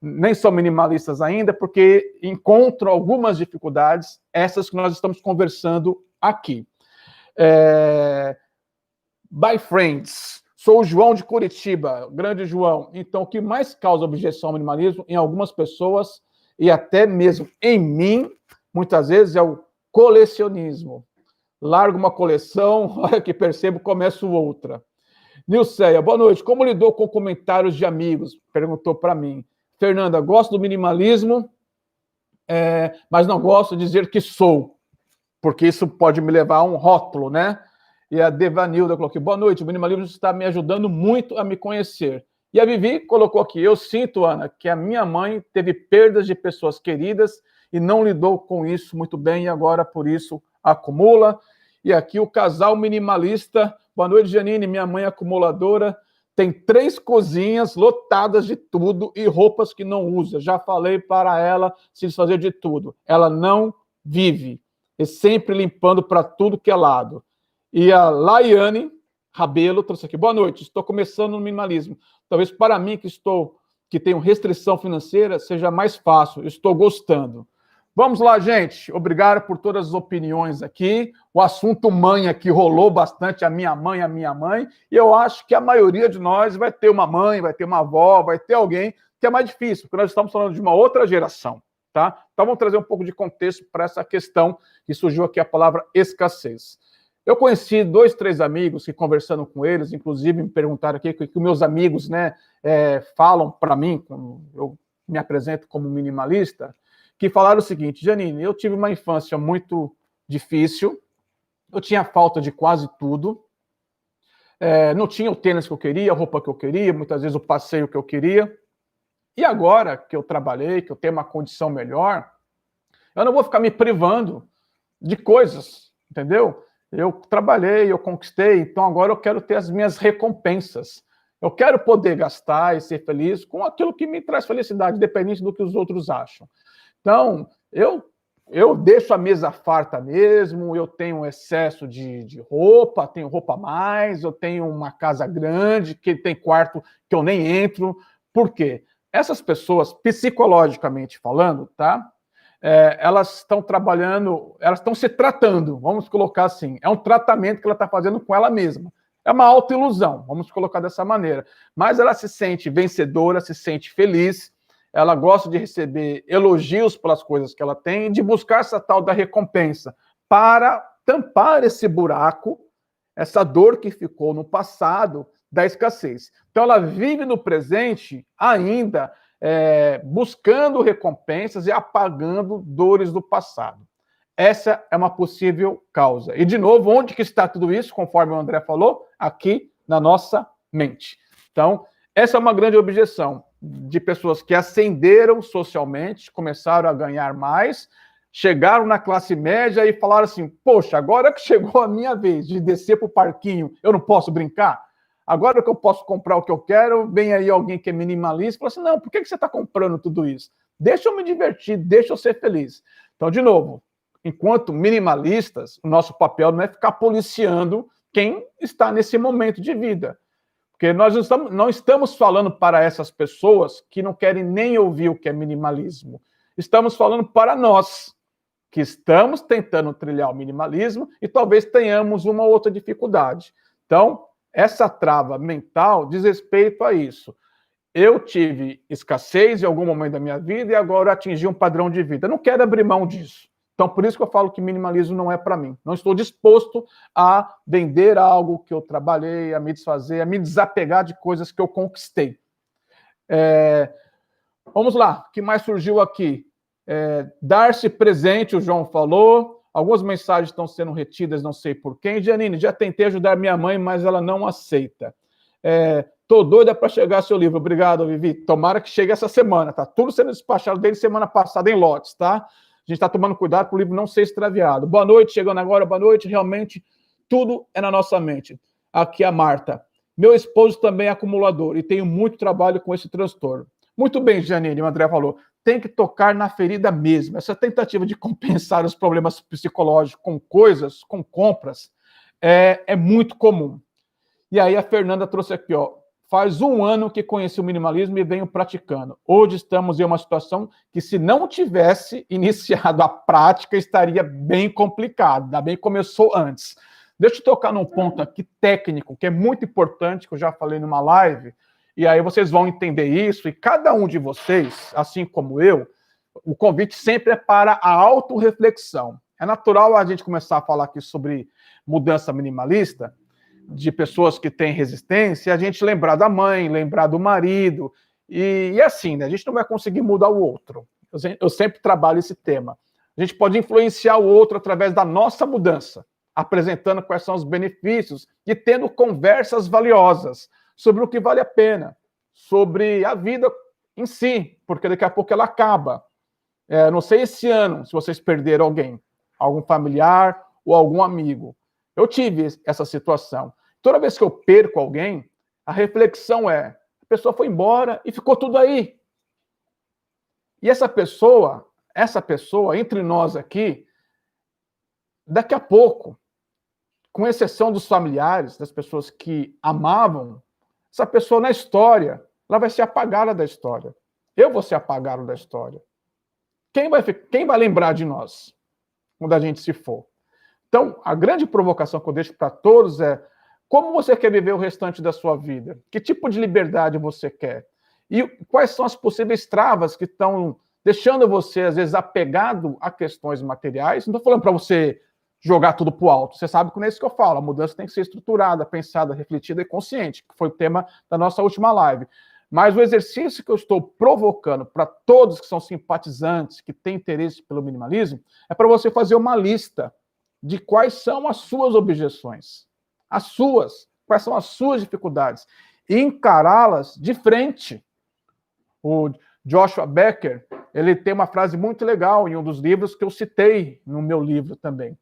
Speaker 1: Nem são minimalistas ainda, porque encontram algumas dificuldades, essas que nós estamos conversando aqui. Bye, friends. Sou o João de Curitiba, grande João. Então, o que mais causa objeção ao minimalismo em algumas pessoas e até mesmo em mim, muitas vezes é o colecionismo. Largo uma coleção, olha que percebo, começo outra. Nilceia, boa noite. Como lidou com comentários de amigos? Perguntou para mim. Fernanda, gosto do minimalismo, mas não gosto de dizer que sou, porque isso pode me levar a um rótulo, né? E a Devanilda colocou aqui, boa noite, o minimalismo está me ajudando muito a me conhecer. E a Vivi colocou aqui, eu sinto, Ana, que a minha mãe teve perdas de pessoas queridas e não lidou com isso muito bem e agora, por isso, acumula. E aqui o casal minimalista, boa noite, Janine, minha mãe é acumuladora, tem 3 cozinhas lotadas de tudo e roupas que não usa. Já falei para ela se desfazer de tudo. Ela não vive, e sempre limpando para tudo que é lado. E a Laiane Rabelo trouxe aqui, boa noite, estou começando no minimalismo. Talvez para mim, que tenho restrição financeira, seja mais fácil, estou gostando. Vamos lá, gente. Obrigado por todas as opiniões aqui. O assunto mãe aqui rolou bastante, a minha mãe, e eu acho que a maioria de nós vai ter uma mãe, vai ter uma avó, vai ter alguém que é mais difícil, porque nós estamos falando de uma outra geração, tá? Então vamos trazer um pouco de contexto para essa questão que surgiu aqui a palavra escassez. Eu conheci 2, 3 amigos que, conversando com eles, inclusive me perguntaram aqui, que meus amigos, né, falam para mim, quando eu me apresento como minimalista, que falaram o seguinte, Janine, eu tive uma infância muito difícil, eu tinha falta de quase tudo, não tinha o tênis que eu queria, a roupa que eu queria, muitas vezes o passeio que eu queria, e agora que eu trabalhei, que eu tenho uma condição melhor, eu não vou ficar me privando de coisas, entendeu? Eu trabalhei, eu conquistei, então agora eu quero ter as minhas recompensas. Eu quero poder gastar e ser feliz com aquilo que me traz felicidade, independente do que os outros acham. Então, eu deixo a mesa farta mesmo, eu tenho excesso de roupa, tenho roupa a mais, eu tenho uma casa grande, que tem quarto que eu nem entro. Por quê? Essas pessoas, psicologicamente falando, tá? Elas estão trabalhando, elas estão se tratando, vamos colocar assim, é um tratamento que ela está fazendo com ela mesma. É uma autoilusão, vamos colocar dessa maneira. Mas ela se sente vencedora, se sente feliz, ela gosta de receber elogios pelas coisas que ela tem, de buscar essa tal da recompensa, para tampar esse buraco, essa dor que ficou no passado da escassez. Então ela vive no presente ainda, buscando recompensas e apagando dores do passado. Essa é uma possível causa. E, de novo, onde que está tudo isso, conforme o André falou? Aqui na nossa mente. Então, essa é uma grande objeção de pessoas que ascenderam socialmente, começaram a ganhar mais, chegaram na classe média e falaram assim, poxa, agora que chegou a minha vez de descer para o parquinho, eu não posso brincar? Agora que eu posso comprar o que eu quero, vem aí alguém que é minimalista e fala assim, não, por que você está comprando tudo isso? Deixa eu me divertir, deixa eu ser feliz. Então, de novo, enquanto minimalistas, o nosso papel não é ficar policiando quem está nesse momento de vida. Porque nós não estamos falando para essas pessoas que não querem nem ouvir o que é minimalismo. Estamos falando para nós, que estamos tentando trilhar o minimalismo e talvez tenhamos uma outra dificuldade. Então, essa trava mental diz respeito a isso. Eu tive escassez em algum momento da minha vida e agora atingi um padrão de vida. Eu não quero abrir mão disso. Então, por isso que eu falo que minimalismo não é para mim. Não estou disposto a vender algo que eu trabalhei, a me desfazer, a me desapegar de coisas que eu conquistei. Vamos lá, o que mais surgiu aqui? Dar-se presente, o João falou. Algumas mensagens estão sendo retidas, não sei por quem. Janine, já tentei ajudar minha mãe, mas ela não aceita. Tô doida para chegar seu livro. Obrigado, Vivi. Tomara que chegue essa semana, tá? Tudo sendo despachado desde semana passada em lotes, tá? A gente está tomando cuidado para o livro não ser extraviado. Boa noite, chegando agora, boa noite. Realmente, tudo é na nossa mente. Aqui a Marta. Meu esposo também é acumulador e tenho muito trabalho com esse transtorno. Muito bem, Janine, o André falou. Tem que tocar na ferida mesmo. Essa tentativa de compensar os problemas psicológicos com coisas, com compras, é muito comum. E aí a Fernanda trouxe aqui, ó. Faz 1 ano que conheci o minimalismo e venho praticando. Hoje estamos em uma situação que, se não tivesse iniciado a prática, estaria bem complicado. Ainda bem que começou antes. Deixa eu tocar num ponto aqui técnico, que é muito importante, que eu já falei numa live, e aí vocês vão entender isso, e cada um de vocês, assim como eu, o convite sempre é para a autorreflexão. É natural a gente começar a falar aqui sobre mudança minimalista, de pessoas que têm resistência, e a gente lembrar da mãe, lembrar do marido, e assim, né? A gente não vai conseguir mudar o outro. Eu sempre trabalho esse tema. A gente pode influenciar o outro através da nossa mudança, apresentando quais são os benefícios e tendo conversas valiosas sobre o que vale a pena, sobre a vida em si, porque daqui a pouco ela acaba. Não sei esse ano, se vocês perderam alguém, algum familiar ou algum amigo. Eu tive essa situação. Toda vez que eu perco alguém, a reflexão é: a pessoa foi embora e ficou tudo aí. E essa pessoa, entre nós aqui, daqui a pouco, com exceção dos familiares, das pessoas que amavam, essa pessoa na história, ela vai ser apagada da história. Eu vou ser apagado da história. Quem vai lembrar de nós quando a gente se for? Então, a grande provocação que eu deixo para todos é: como você quer viver o restante da sua vida? Que tipo de liberdade você quer? E quais são as possíveis travas que estão deixando você, às vezes, apegado a questões materiais? Não estou falando para você jogar tudo para o alto. Você sabe que não é isso que eu falo. A mudança tem que ser estruturada, pensada, refletida e consciente, que foi o tema da nossa última live. Mas o exercício que eu estou provocando para todos que são simpatizantes, que têm interesse pelo minimalismo, é para você fazer uma lista de quais são as suas objeções, quais são as suas dificuldades, e encará-las de frente. O Joshua Becker, ele tem uma frase muito legal em um dos livros que eu citei no meu livro também.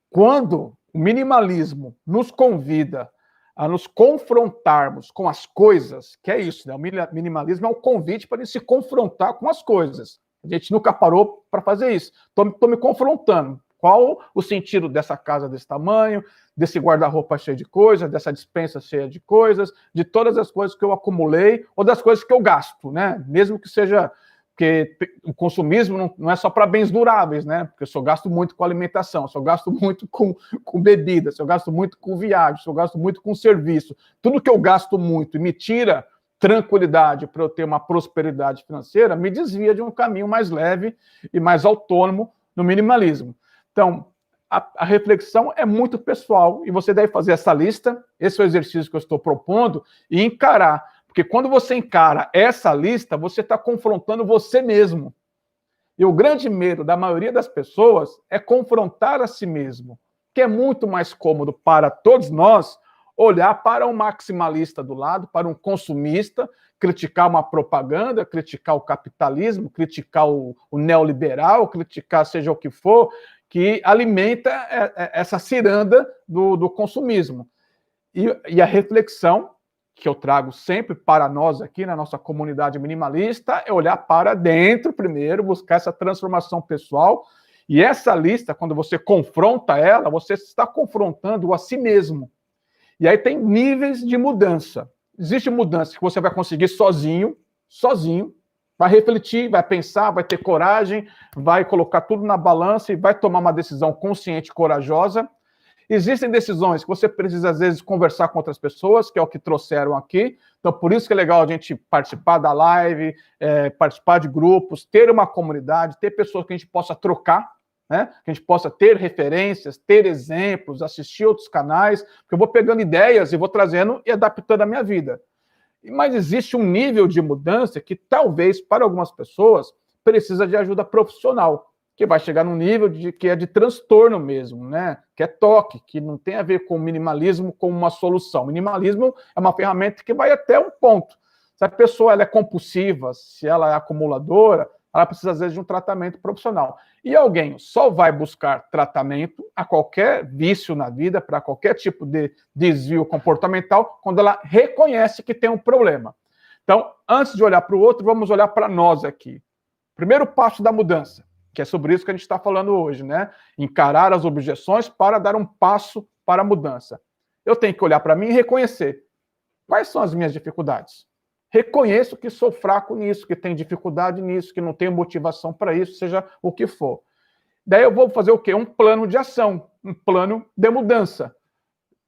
Speaker 1: Quando o minimalismo nos convida a nos confrontarmos com as coisas, que é isso, né? O minimalismo é um convite para a gente se confrontar com as coisas. A gente nunca parou para fazer isso. Estou me confrontando. Qual o sentido dessa casa desse tamanho, desse guarda-roupa cheio de coisas, dessa despensa cheia de coisas, de todas as coisas que eu acumulei ou das coisas que eu gasto, né? Mesmo que seja... Porque o consumismo não é só para bens duráveis, né? Porque eu só gasto muito com alimentação, eu só gasto muito com bebida, eu gasto muito com viagem, eu gasto muito com serviço. Tudo que eu gasto muito e me tira tranquilidade para eu ter uma prosperidade financeira, me desvia de um caminho mais leve e mais autônomo no minimalismo. Então, a reflexão é muito pessoal e você deve fazer essa lista, esse é o exercício que eu estou propondo, e encarar. Porque quando você encara essa lista, você está confrontando você mesmo. E o grande medo da maioria das pessoas é confrontar a si mesmo, que é muito mais cômodo para todos nós olhar para um maximalista do lado, para um consumista, criticar uma propaganda, criticar o capitalismo, criticar o neoliberal, criticar seja o que for, que alimenta essa ciranda do consumismo. E a reflexão que eu trago sempre para nós aqui na nossa comunidade minimalista é olhar para dentro primeiro, buscar essa transformação pessoal. E essa lista, quando você confronta ela, você está confrontando a si mesmo. E aí tem níveis de mudança. Existe mudança que você vai conseguir sozinho, vai refletir, vai pensar, vai ter coragem, vai colocar tudo na balança e vai tomar uma decisão consciente e corajosa. Existem decisões que você precisa, às vezes, conversar com outras pessoas, que é o que trouxeram aqui. Então, por isso que é legal a gente participar da live, participar de grupos, ter uma comunidade, ter pessoas que a gente possa trocar, né? Que a gente possa ter referências, ter exemplos, assistir outros canais, porque eu vou pegando ideias e vou trazendo e adaptando a minha vida. Mas existe um nível de mudança que talvez, para algumas pessoas, precisa de ajuda profissional, que vai chegar num nível que é de transtorno mesmo, né? Que é toque, que não tem a ver com minimalismo como uma solução. Minimalismo é uma ferramenta que vai até um ponto. Se a pessoa ela é compulsiva, se ela é acumuladora, ela precisa, às vezes, de um tratamento profissional. E alguém só vai buscar tratamento a qualquer vício na vida, para qualquer tipo de desvio comportamental, quando ela reconhece que tem um problema. Então, antes de olhar para o outro, vamos olhar para nós aqui. Primeiro passo da mudança, que é sobre isso que a gente está falando hoje, né? Encarar as objeções para dar um passo para a mudança. Eu tenho que olhar para mim e reconhecer quais são as minhas dificuldades. Reconheço que sou fraco nisso, que tenho dificuldade nisso, que não tenho motivação para isso, seja o que for. Daí eu vou fazer o quê? Um plano de ação, um plano de mudança.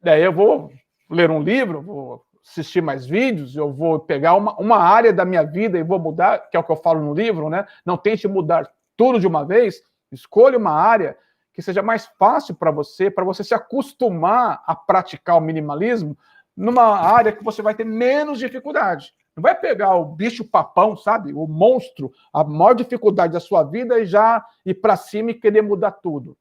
Speaker 1: Daí eu vou ler um livro, vou assistir mais vídeos, eu vou pegar uma área da minha vida e vou mudar, que é o que eu falo no livro, né? Não tente mudar tudo de uma vez, escolha uma área que seja mais fácil para você se acostumar a praticar o minimalismo numa área que você vai ter menos dificuldade. Não vai pegar o bicho-papão, sabe? O monstro, a maior dificuldade da sua vida e já ir para cima e querer mudar tudo.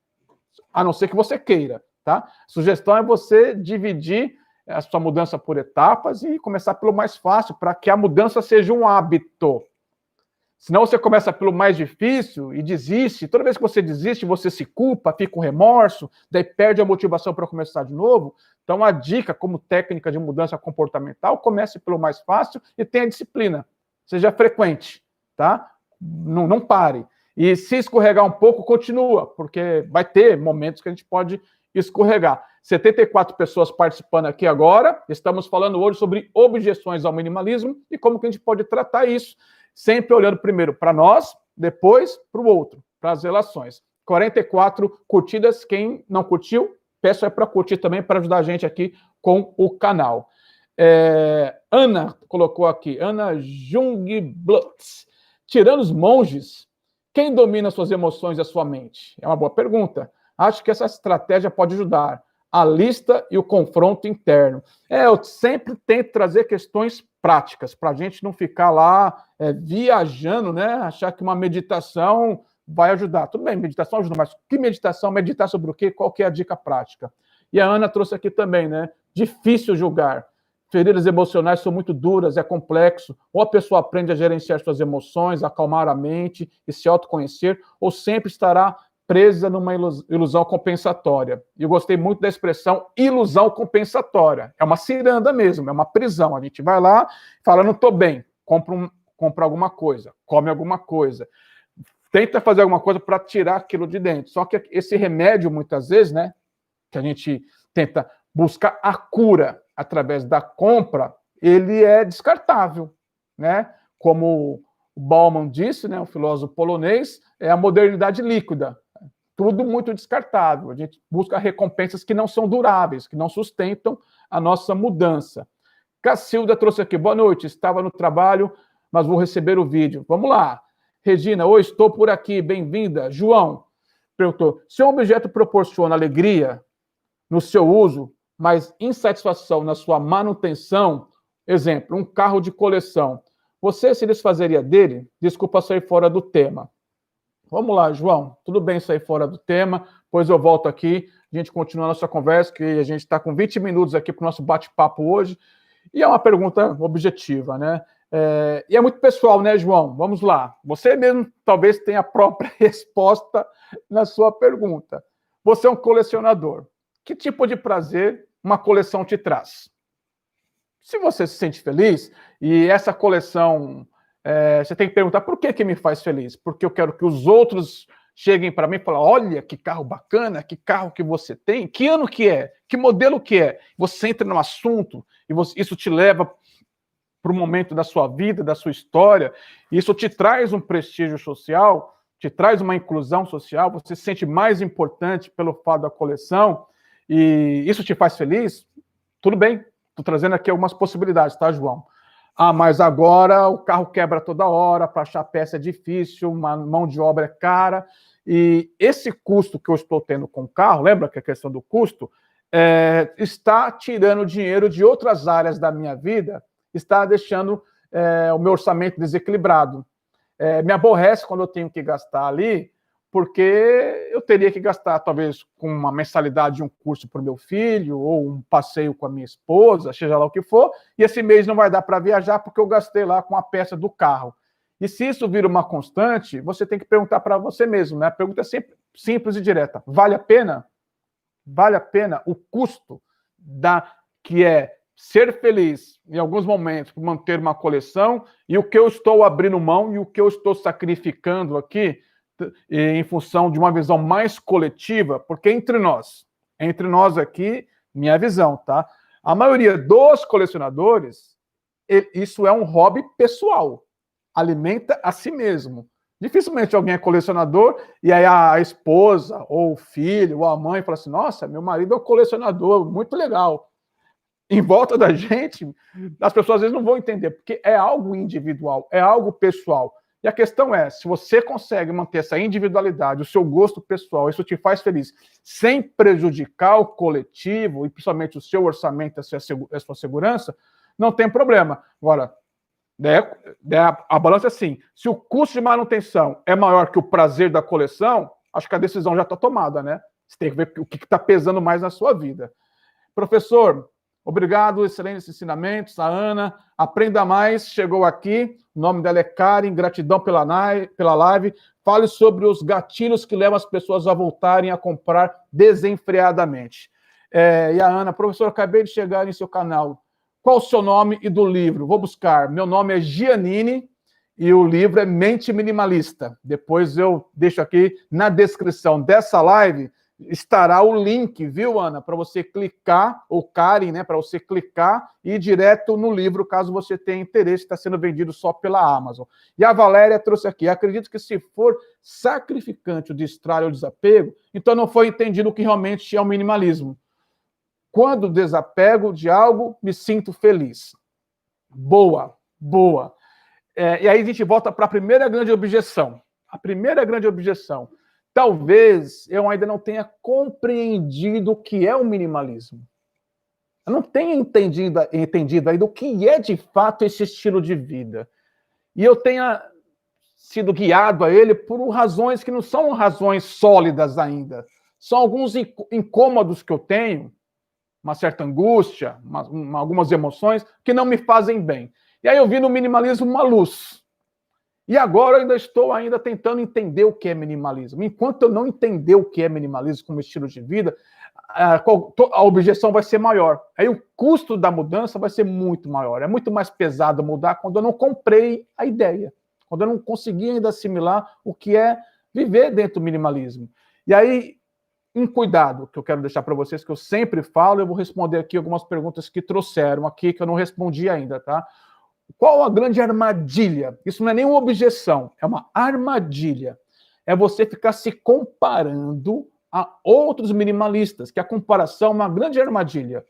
Speaker 1: A não ser que você queira, tá? A sugestão é você dividir a sua mudança por etapas e começar pelo mais fácil, para que a mudança seja um hábito. Senão você começa pelo mais difícil e desiste. Toda vez que você desiste, você se culpa, fica com remorso, daí perde a motivação para começar de novo. Então, a dica como técnica de mudança comportamental, comece pelo mais fácil e tenha disciplina. Seja frequente, tá? Não pare. E se escorregar um pouco, continua, porque vai ter momentos que a gente pode escorregar. 74 pessoas participando aqui agora. Estamos falando hoje sobre objeções ao minimalismo e como que a gente pode tratar isso, sempre olhando primeiro para nós, depois para o outro, para as relações. 44 curtidas. Quem não curtiu, peço para curtir também, para ajudar a gente aqui com o canal. Ana colocou aqui, Ana Jungblutz. Tirando os monges, quem domina suas emoções e a sua mente? É uma boa pergunta. Acho que essa estratégia pode ajudar. A lista e o confronto interno. Eu sempre tento trazer questões práticas, para a gente não ficar lá viajando, né? Achar que uma meditação vai ajudar. Tudo bem, meditação ajuda, mas que meditação? Meditar sobre o quê? Qual que é a dica prática? E a Ana trouxe aqui também, né? Difícil julgar. Feridas emocionais são muito duras, é complexo. Ou a pessoa aprende a gerenciar suas emoções, acalmar a mente e se autoconhecer, ou sempre estará presa numa ilusão compensatória. E eu gostei muito da expressão ilusão compensatória. É uma ciranda mesmo, é uma prisão. A gente vai lá e fala, não estou bem, compra alguma coisa, come alguma coisa, tenta fazer alguma coisa para tirar aquilo de dentro. Só que esse remédio, muitas vezes, né, que a gente tenta buscar a cura através da compra, ele é descartável, né? Como o Bauman disse, né, um filósofo polonês, é a modernidade líquida. Tudo muito descartável. A gente busca recompensas que não são duráveis, que não sustentam a nossa mudança. Cacilda trouxe aqui, boa noite, estava no trabalho, mas vou receber o vídeo. Vamos lá. Regina, oi, estou por aqui, bem-vinda. João perguntou, se um objeto proporciona alegria no seu uso, mas insatisfação na sua manutenção, exemplo, um carro de coleção, você se desfazeria dele? Desculpa sair fora do tema. Vamos lá, João. Tudo bem sair fora do tema, pois eu volto aqui, a gente continua a nossa conversa, que a gente está com 20 minutos aqui para o nosso bate-papo hoje, e é uma pergunta objetiva, né? E é muito pessoal, né, João? Vamos lá. Você mesmo talvez tenha a própria resposta na sua pergunta. Você é um colecionador. Que tipo de prazer uma coleção te traz? Se você se sente feliz, e essa coleção... você tem que perguntar por que me faz feliz? Porque eu quero que os outros cheguem para mim e falem, olha, que carro bacana, que carro que você tem, que ano que é, que modelo que é. Você entra no assunto e isso te leva para o momento da sua vida, da sua história, e isso te traz um prestígio social, te traz uma inclusão social, você se sente mais importante pelo fato da coleção, e isso te faz feliz? Tudo bem, estou trazendo aqui algumas possibilidades, tá, João? Mas agora o carro quebra toda hora, para achar peça é difícil, uma mão de obra é cara, e esse custo que eu estou tendo com o carro, lembra que a questão do custo, está tirando dinheiro de outras áreas da minha vida, está deixando o meu orçamento desequilibrado. Me aborrece quando eu tenho que gastar ali, porque eu teria que gastar, talvez, com uma mensalidade de um curso para o meu filho, ou um passeio com a minha esposa, seja lá o que for, e esse mês não vai dar para viajar porque eu gastei lá com a peça do carro. E se isso vira uma constante, você tem que perguntar para você mesmo, né? A pergunta é sempre simples e direta. Vale a pena? Vale a pena o custo que é ser feliz em alguns momentos por manter uma coleção, e o que eu estou abrindo mão e o que eu estou sacrificando aqui em função de uma visão mais coletiva, porque entre nós aqui, minha visão, tá? A maioria dos colecionadores, isso é um hobby pessoal, alimenta a si mesmo. Dificilmente alguém é colecionador e aí a esposa, ou o filho, ou a mãe fala assim, nossa, meu marido é um colecionador, muito legal. em volta da gente, as pessoas às vezes não vão entender, porque é algo individual, é algo pessoal. E a questão é, se você consegue manter essa individualidade, o seu gosto pessoal, isso te faz feliz, sem prejudicar o coletivo, e principalmente o seu orçamento, a sua segurança, não tem problema. Agora, a balança é assim, se o custo de manutenção é maior que o prazer da coleção, acho que a decisão já está tomada, né? Você tem que ver o que está pesando mais na sua vida. Professor, obrigado, excelentes ensinamentos. A Ana, aprenda mais, chegou aqui. O nome dela é Karen, gratidão pela live. Fale sobre os gatilhos que levam as pessoas a voltarem a comprar desenfreadamente. E a Ana, professor, acabei de chegar em seu canal. Qual o seu nome e do livro? Vou buscar. Meu nome é Giannini e o livro é Mente Minimalista. Depois eu deixo aqui na descrição dessa live, estará o link, viu, Ana? Para você clicar, ou Karen, né? Para você clicar e ir direto no livro, caso você tenha interesse, está sendo vendido só pela Amazon. E a Valéria trouxe aqui, acredito que se for sacrificante o destralhe ou desapego, então não foi entendido o que realmente é o minimalismo. Quando desapego de algo, me sinto feliz. Boa, boa. E aí a gente volta para a primeira grande objeção. A primeira grande objeção. Talvez eu ainda não tenha compreendido o que é o minimalismo. Eu não tenha entendido ainda o que é de fato esse estilo de vida. E eu tenha sido guiado a ele por razões que não são razões sólidas ainda. São alguns incômodos que eu tenho, uma certa angústia, algumas emoções que não me fazem bem. E aí eu vi no minimalismo uma luz. E agora eu ainda estou tentando entender o que é minimalismo. Enquanto eu não entender o que é minimalismo como estilo de vida, a objeção vai ser maior. Aí o custo da mudança vai ser muito maior. É muito mais pesado mudar quando eu não comprei a ideia. Quando eu não consegui ainda assimilar o que é viver dentro do minimalismo. E aí, um cuidado que eu quero deixar para vocês, que eu sempre falo, eu vou responder aqui algumas perguntas que trouxeram aqui, que eu não respondi ainda, tá? Qual a grande armadilha? Isso não é nenhuma objeção, é uma armadilha. É você ficar se comparando a outros minimalistas, que a comparação é uma grande armadilha.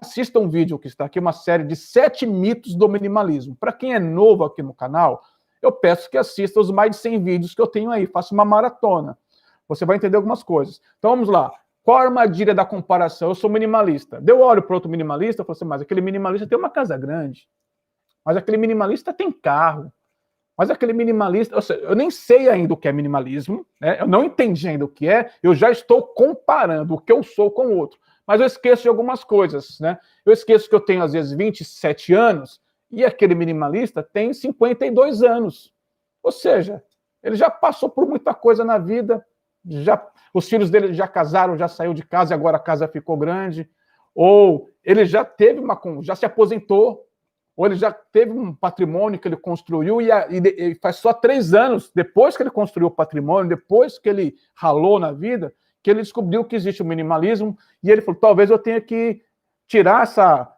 Speaker 1: Assista um vídeo que está aqui, uma série de 7 mitos do minimalismo. Para quem é novo aqui no canal, eu peço que assista os mais de 100 vídeos que eu tenho aí, faça uma maratona. Você vai entender algumas coisas. Então vamos lá. Qual a armadilha da comparação? Eu sou minimalista. Eu olho para outro minimalista e falo assim, mas aquele minimalista tem uma casa grande. Mas aquele minimalista tem carro. Mas aquele minimalista... eu nem sei ainda o que é minimalismo, né? Eu não entendi ainda o que é, eu já estou comparando o que eu sou com o outro. Mas eu esqueço de algumas coisas, né? Eu esqueço que eu tenho, às vezes, 27 anos e aquele minimalista tem 52 anos. Ou seja, ele já passou por muita coisa na vida, os filhos dele já casaram, já saiu de casa e agora a casa ficou grande. Ou ele já já se aposentou, ou ele já teve um patrimônio que ele construiu e faz só 3 anos, depois que ele construiu o patrimônio, depois que ele ralou na vida, que ele descobriu que existe o minimalismo, e ele falou, talvez eu tenha que tirar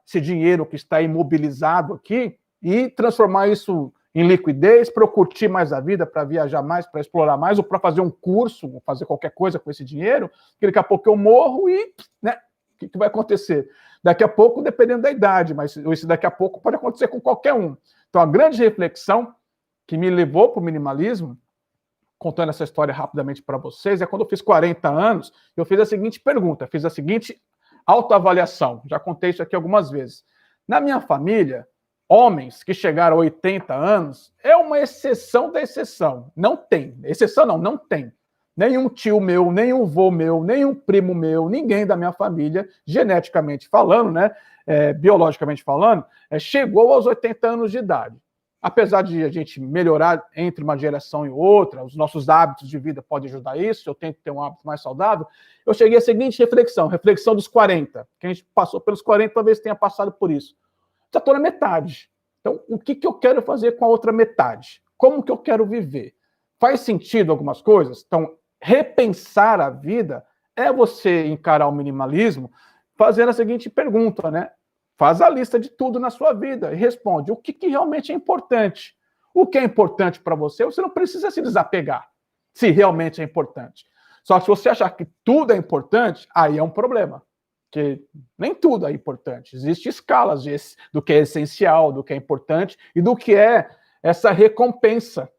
Speaker 1: esse dinheiro que está imobilizado aqui e transformar isso em liquidez, para eu curtir mais a vida, para viajar mais, para explorar mais, ou para fazer um curso, ou fazer qualquer coisa com esse dinheiro, que daqui a pouco eu morro e, né, o que vai acontecer? Daqui a pouco, dependendo da idade, mas isso daqui a pouco pode acontecer com qualquer um. Então, a grande reflexão que me levou para o minimalismo, contando essa história rapidamente para vocês, é quando eu fiz 40 anos, eu fiz a seguinte pergunta, fiz a seguinte autoavaliação, já contei isso aqui algumas vezes. Na minha família, homens que chegaram a 80 anos é uma exceção da exceção. Não tem. Exceção não tem. Nenhum tio meu, nenhum vô meu, nenhum primo meu, ninguém da minha família, geneticamente falando, né, biologicamente falando, chegou aos 80 anos de idade. Apesar de a gente melhorar entre uma geração e outra, os nossos hábitos de vida podem ajudar isso, eu tento ter um hábito mais saudável, eu cheguei à seguinte reflexão dos 40. Quem passou pelos 40 talvez tenha passado por isso. Já estou na metade. Então, o que eu quero fazer com a outra metade? Como que eu quero viver? Faz sentido algumas coisas? Então, repensar a vida é você encarar o minimalismo fazendo a seguinte pergunta, né? Faz a lista de tudo na sua vida e responde o que realmente é importante. O que é importante para você não precisa se desapegar, se realmente é importante. Só que se você achar que tudo é importante, aí é um problema. Porque nem tudo é importante. Existem escalas do que é essencial, do que é importante e do que é essa recompensa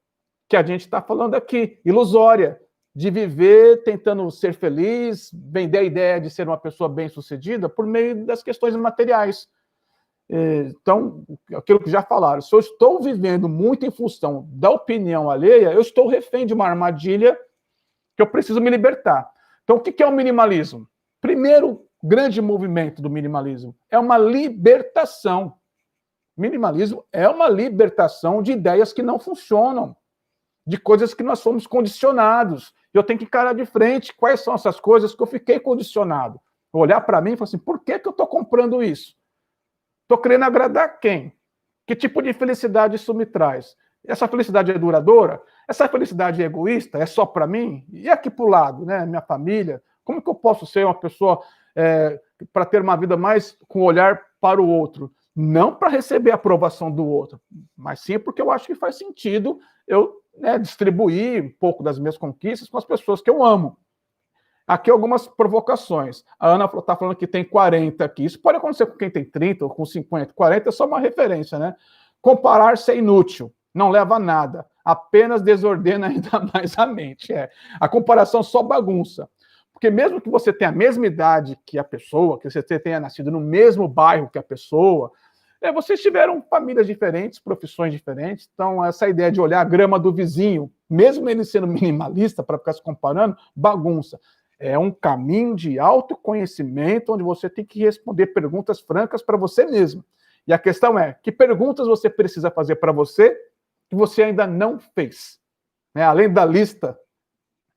Speaker 1: que a gente está falando aqui, ilusória, de viver tentando ser feliz, vender a ideia de ser uma pessoa bem-sucedida por meio das questões materiais. Então, aquilo que já falaram, se eu estou vivendo muito em função da opinião alheia, eu estou refém de uma armadilha que eu preciso me libertar. Então, o que é o minimalismo? Primeiro grande movimento do minimalismo é uma libertação. Minimalismo é uma libertação de ideias que não funcionam, de coisas que nós fomos condicionados. Eu tenho que encarar de frente quais são essas coisas que eu fiquei condicionado. Olhar para mim e falar assim, por que eu estou comprando isso? Estou querendo agradar quem? Que tipo de felicidade isso me traz? Essa felicidade é duradoura? Essa felicidade é egoísta? É só para mim? E aqui para o lado, né? Minha família? Como que eu posso ser uma pessoa para ter uma vida mais com olhar para o outro? Não para receber a aprovação do outro, mas sim porque eu acho que faz sentido eu distribuir um pouco das minhas conquistas com as pessoas que eu amo. Aqui algumas provocações. A Ana está falando que tem 40 aqui. Isso pode acontecer com quem tem 30 ou com 50. 40 é só uma referência, né? Comparar-se é inútil, não leva a nada, apenas desordena ainda mais a mente. A comparação só bagunça. Porque mesmo que você tenha a mesma idade que a pessoa, que você tenha nascido no mesmo bairro que a pessoa, vocês tiveram famílias diferentes, profissões diferentes, então essa ideia de olhar a grama do vizinho, mesmo ele sendo minimalista, para ficar se comparando, bagunça. É um caminho de autoconhecimento, onde você tem que responder perguntas francas para você mesmo. E a questão é, que perguntas você precisa fazer para você que você ainda não fez? Além da lista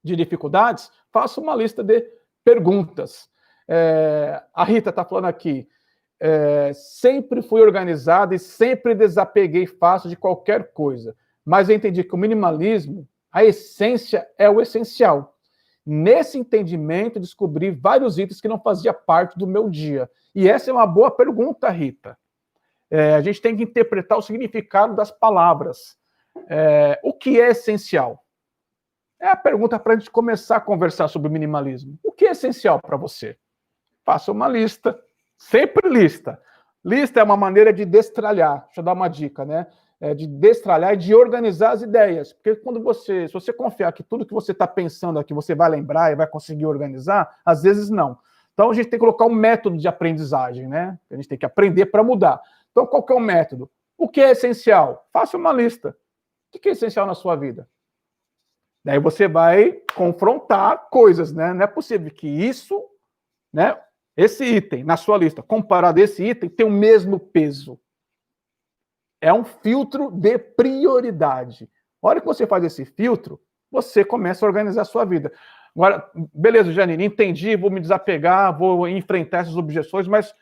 Speaker 1: de dificuldades, faça uma lista de perguntas. A Rita está falando aqui, sempre fui organizada e sempre desapeguei fácil de qualquer coisa, mas eu entendi que o minimalismo, a essência é o essencial. Nesse entendimento, descobri vários itens que não faziam parte do meu dia. E essa é uma boa pergunta, Rita. A gente tem que interpretar o significado das palavras. O que é essencial? É a pergunta para a gente começar a conversar sobre o minimalismo. O que é essencial para você? Faça uma lista. Sempre lista. Lista é uma maneira de destralhar. Deixa eu dar uma dica, né? De destralhar e de organizar as ideias. Porque se você confiar que tudo que você está pensando aqui você vai lembrar e vai conseguir organizar, às vezes não. Então a gente tem que colocar um método de aprendizagem, né? A gente tem que aprender para mudar. Então qual que é o método? O que é essencial? Faça uma lista. O que é essencial na sua vida? Daí você vai confrontar coisas, né? Não é possível que isso, né? Esse item na sua lista, comparado a esse item, tem o mesmo peso. É um filtro de prioridade. A hora que você faz esse filtro, você começa a organizar a sua vida. Agora, beleza, Janine, entendi, vou me desapegar, vou enfrentar essas objeções, mas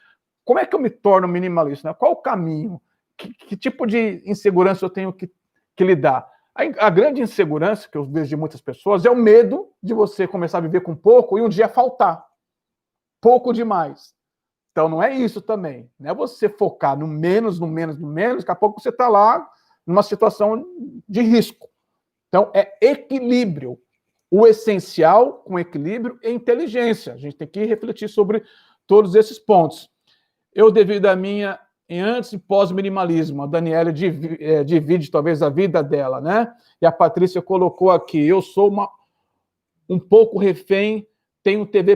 Speaker 1: como é que eu me torno minimalista? Né? Qual o caminho? Que tipo de insegurança eu tenho que lidar? A grande insegurança que eu vejo de muitas pessoas é o medo de você começar a viver com pouco e um dia faltar. Pouco demais. Então, não é isso também. Não é você focar no menos, no menos, no menos, daqui a pouco você está lá numa situação de risco. Então, é equilíbrio. O essencial com equilíbrio e inteligência. A gente tem que refletir sobre todos esses pontos. Eu, devido à minha antes e pós-minimalismo, a Daniela divide talvez a vida dela, né? E a Patrícia colocou aqui, eu sou um pouco refém, tenho TV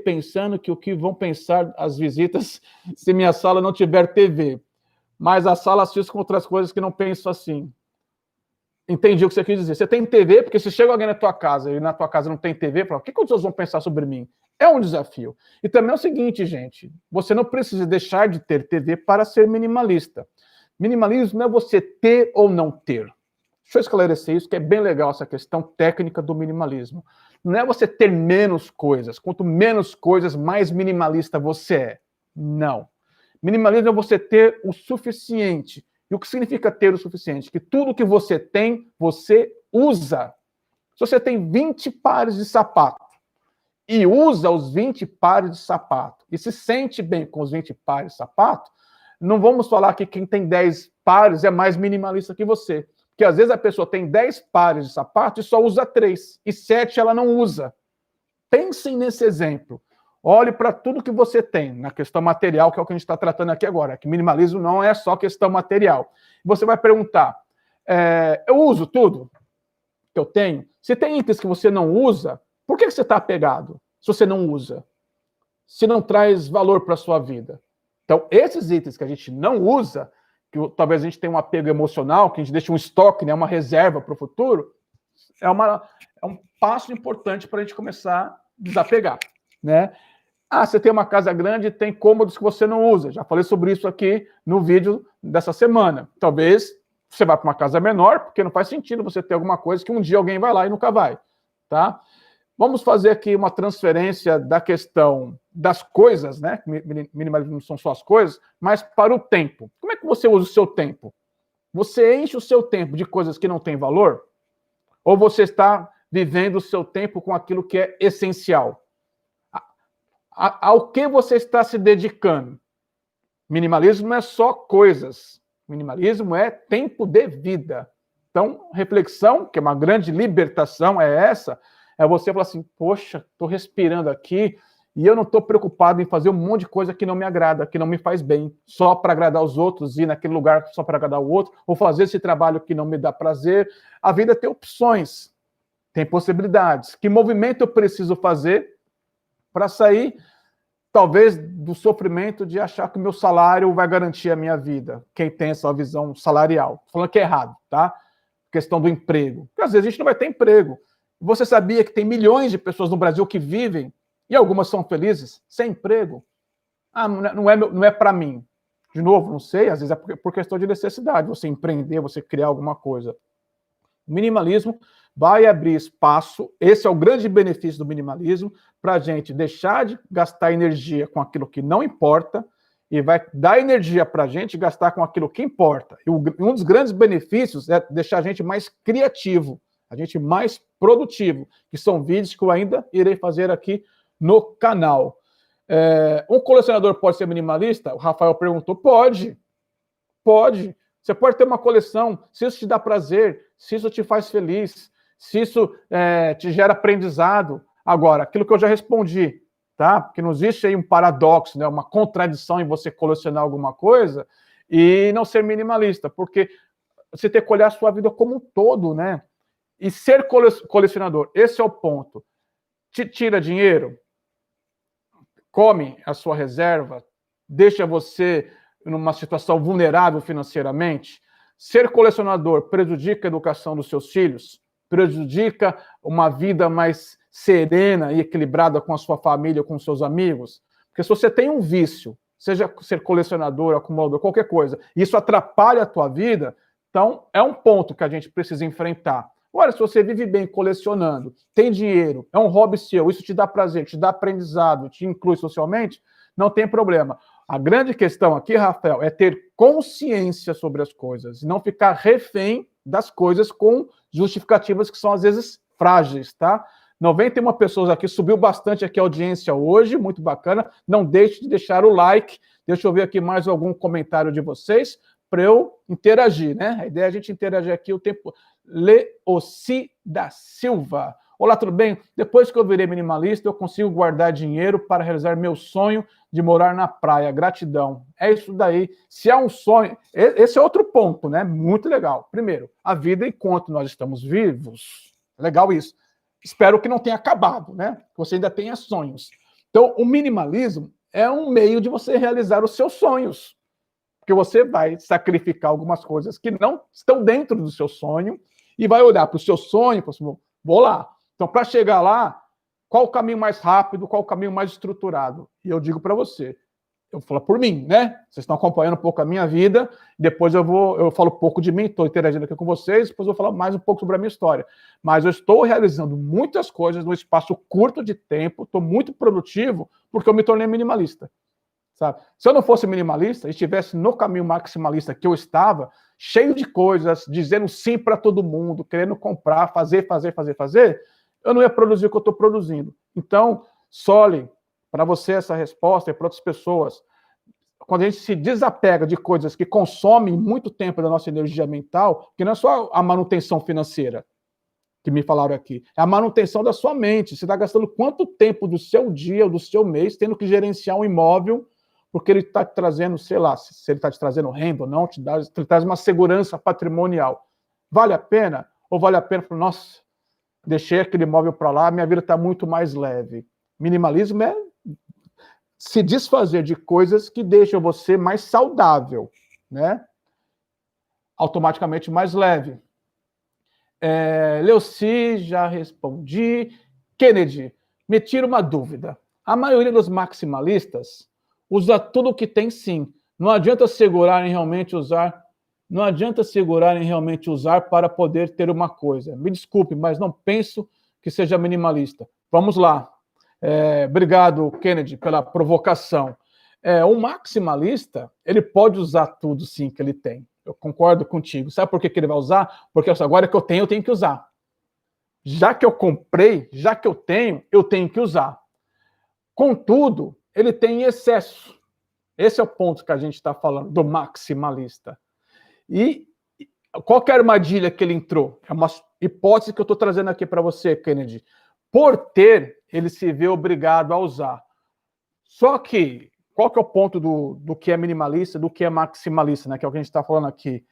Speaker 1: pensando que o que vão pensar as visitas se minha sala não tiver TV. Mas a sala assiste com outras coisas que não penso assim. Entendi o que você quis dizer. Você tem TV, porque se chega alguém na tua casa e na tua casa não tem TV, fala, o que os outros vão pensar sobre mim? É um desafio. E também é o seguinte, gente, você não precisa deixar de ter TV para ser minimalista. Minimalismo não é você ter ou não ter. Deixa eu esclarecer isso, que é bem legal essa questão técnica do minimalismo. Não é você ter menos coisas. Quanto menos coisas, mais minimalista você é. Não. Minimalismo é você ter o suficiente. E o que significa ter o suficiente? Que tudo que você tem, você usa. Se você tem 20 pares de sapato e usa os 20 pares de sapato e se sente bem com os 20 pares de sapato, não vamos falar que quem tem 10 pares é mais minimalista que você. Porque às vezes a pessoa tem 10 pares de sapato e só usa 3. E 7 ela não usa. Pensem nesse exemplo. Olhe para tudo que você tem na questão material, que é o que a gente está tratando aqui agora, que minimalismo não é só questão material. Você vai perguntar, eu uso tudo que eu tenho? Se tem itens que você não usa, por que você está apegado se você não usa? Se não traz valor para a sua vida. Então, esses itens que a gente não usa, que talvez a gente tenha um apego emocional, que a gente deixa um estoque, né, uma reserva para o futuro, é um passo importante para a gente começar a desapegar, né? Você tem uma casa grande e tem cômodos que você não usa. Já falei sobre isso aqui no vídeo dessa semana. Talvez você vá para uma casa menor, porque não faz sentido você ter alguma coisa que um dia alguém vai lá e nunca vai, tá? Vamos fazer aqui uma transferência da questão das coisas, né? Minimalismo não são só as coisas, mas para o tempo. Como é que você usa o seu tempo? Você enche o seu tempo de coisas que não têm valor? Ou você está vivendo o seu tempo com aquilo que é essencial? Ao que você está se dedicando? Minimalismo não é só coisas. Minimalismo é tempo de vida. Então, reflexão, que é uma grande libertação, é você falar assim, poxa, estou respirando aqui e eu não estou preocupado em fazer um monte de coisa que não me agrada, que não me faz bem, só para agradar os outros, ir naquele lugar só para agradar o outro, ou fazer esse trabalho que não me dá prazer. A vida tem opções, tem possibilidades. Que movimento eu preciso fazer para sair, talvez, do sofrimento de achar que o meu salário vai garantir a minha vida? Quem tem essa visão salarial. Falando que é errado, tá? Questão do emprego. Porque às vezes a gente não vai ter emprego. Você sabia que tem milhões de pessoas no Brasil que vivem, e algumas são felizes, sem emprego? Não é para mim. De novo, não sei, às vezes é por questão de necessidade, você empreender, você criar alguma coisa. O minimalismo vai abrir espaço, esse é o grande benefício do minimalismo, para a gente deixar de gastar energia com aquilo que não importa e vai dar energia para a gente gastar com aquilo que importa. E um dos grandes benefícios é deixar a gente mais criativo, a gente mais produtivo, que são vídeos que eu ainda irei fazer aqui no canal. Um colecionador pode ser minimalista? O Rafael perguntou. Pode. Você pode ter uma coleção, se isso te dá prazer, se isso te faz feliz, se isso te gera aprendizado. Agora, aquilo que eu já respondi, tá? Porque não existe aí um paradoxo, né? Uma contradição em você colecionar alguma coisa e não ser minimalista, porque você tem que olhar a sua vida como um todo, né? E ser colecionador, esse é o ponto. Te tira dinheiro, come a sua reserva, deixa você numa situação vulnerável financeiramente. Ser colecionador prejudica a educação dos seus filhos, prejudica uma vida mais serena e equilibrada com a sua família, com os seus amigos. Porque se você tem um vício, seja ser colecionador, acumulador, qualquer coisa, e isso atrapalha a tua vida, então é um ponto que a gente precisa enfrentar. Agora, se você vive bem colecionando, tem dinheiro, é um hobby seu, isso te dá prazer, te dá aprendizado, te inclui socialmente, não tem problema. A grande questão aqui, Rafael, é ter consciência sobre as coisas, e não ficar refém das coisas com justificativas que são, às vezes, frágeis, tá? 91 pessoas aqui, subiu bastante aqui a audiência hoje, muito bacana. Não deixe de deixar o like. Deixa eu ver aqui mais algum comentário de vocês para eu interagir, né? A ideia é a gente interagir aqui o tempo. Leoci da Silva. Olá, tudo bem? Depois que eu virei minimalista, eu consigo guardar dinheiro para realizar meu sonho de morar na praia. Gratidão. É isso daí. Se há um sonho... Esse é outro ponto, né? Muito legal. Primeiro, a vida enquanto nós estamos vivos. Legal isso. Espero que não tenha acabado, né? Que você ainda tenha sonhos. Então, o minimalismo é um meio de você realizar os seus sonhos. Porque você vai sacrificar algumas coisas que não estão dentro do seu sonho e vai olhar para o seu sonho e falar assim, vou lá. Então, para chegar lá, qual o caminho mais rápido, qual o caminho mais estruturado? E eu digo para você, eu falo por mim, né? Vocês estão acompanhando um pouco a minha vida, depois eu falo um pouco de mim, estou interagindo aqui com vocês, depois eu vou falar mais um pouco sobre a minha história. Mas eu estou realizando muitas coisas num espaço curto de tempo, estou muito produtivo, porque eu me tornei minimalista. Sabe? Se eu não fosse minimalista e estivesse no caminho maximalista que eu estava, cheio de coisas, dizendo sim para todo mundo, querendo comprar, fazer, eu não ia produzir o que eu estou produzindo. Então, Soli, para você essa resposta e para outras pessoas, quando a gente se desapega de coisas que consomem muito tempo da nossa energia mental, que não é só a manutenção financeira, que me falaram aqui. É a manutenção da sua mente. Você está gastando quanto tempo do seu dia ou do seu mês tendo que gerenciar um imóvel, porque ele está te trazendo, sei lá, se ele está te trazendo renda ou não, ele traz uma segurança patrimonial. Vale a pena? Ou vale a pena falar, nossa, deixei aquele imóvel para lá, minha vida está muito mais leve. Minimalismo é se desfazer de coisas que deixam você mais saudável, né? Automaticamente mais leve. Leuci, já respondi. Kennedy, me tira uma dúvida. A maioria dos maximalistas usa tudo o que tem, sim. Não adianta segurarem realmente usar. Não adianta segurarem realmente usar para poder ter uma coisa. Me desculpe, mas não penso que seja minimalista. Vamos lá. Obrigado, Kennedy, pela provocação. Um maximalista, ele pode usar tudo, sim, que ele tem. Eu concordo contigo. Sabe por que ele vai usar? Porque agora que eu tenho que usar. Já que eu comprei, já que eu tenho que usar. Contudo, ele tem excesso. Esse é o ponto que a gente está falando, do maximalista. E qual que é a armadilha que ele entrou? É uma hipótese que eu estou trazendo aqui para você, Kennedy. Por ter, ele se vê obrigado a usar. Só que, qual que é o ponto do que é minimalista, do que é maximalista, né? Que é o que a gente está falando aqui.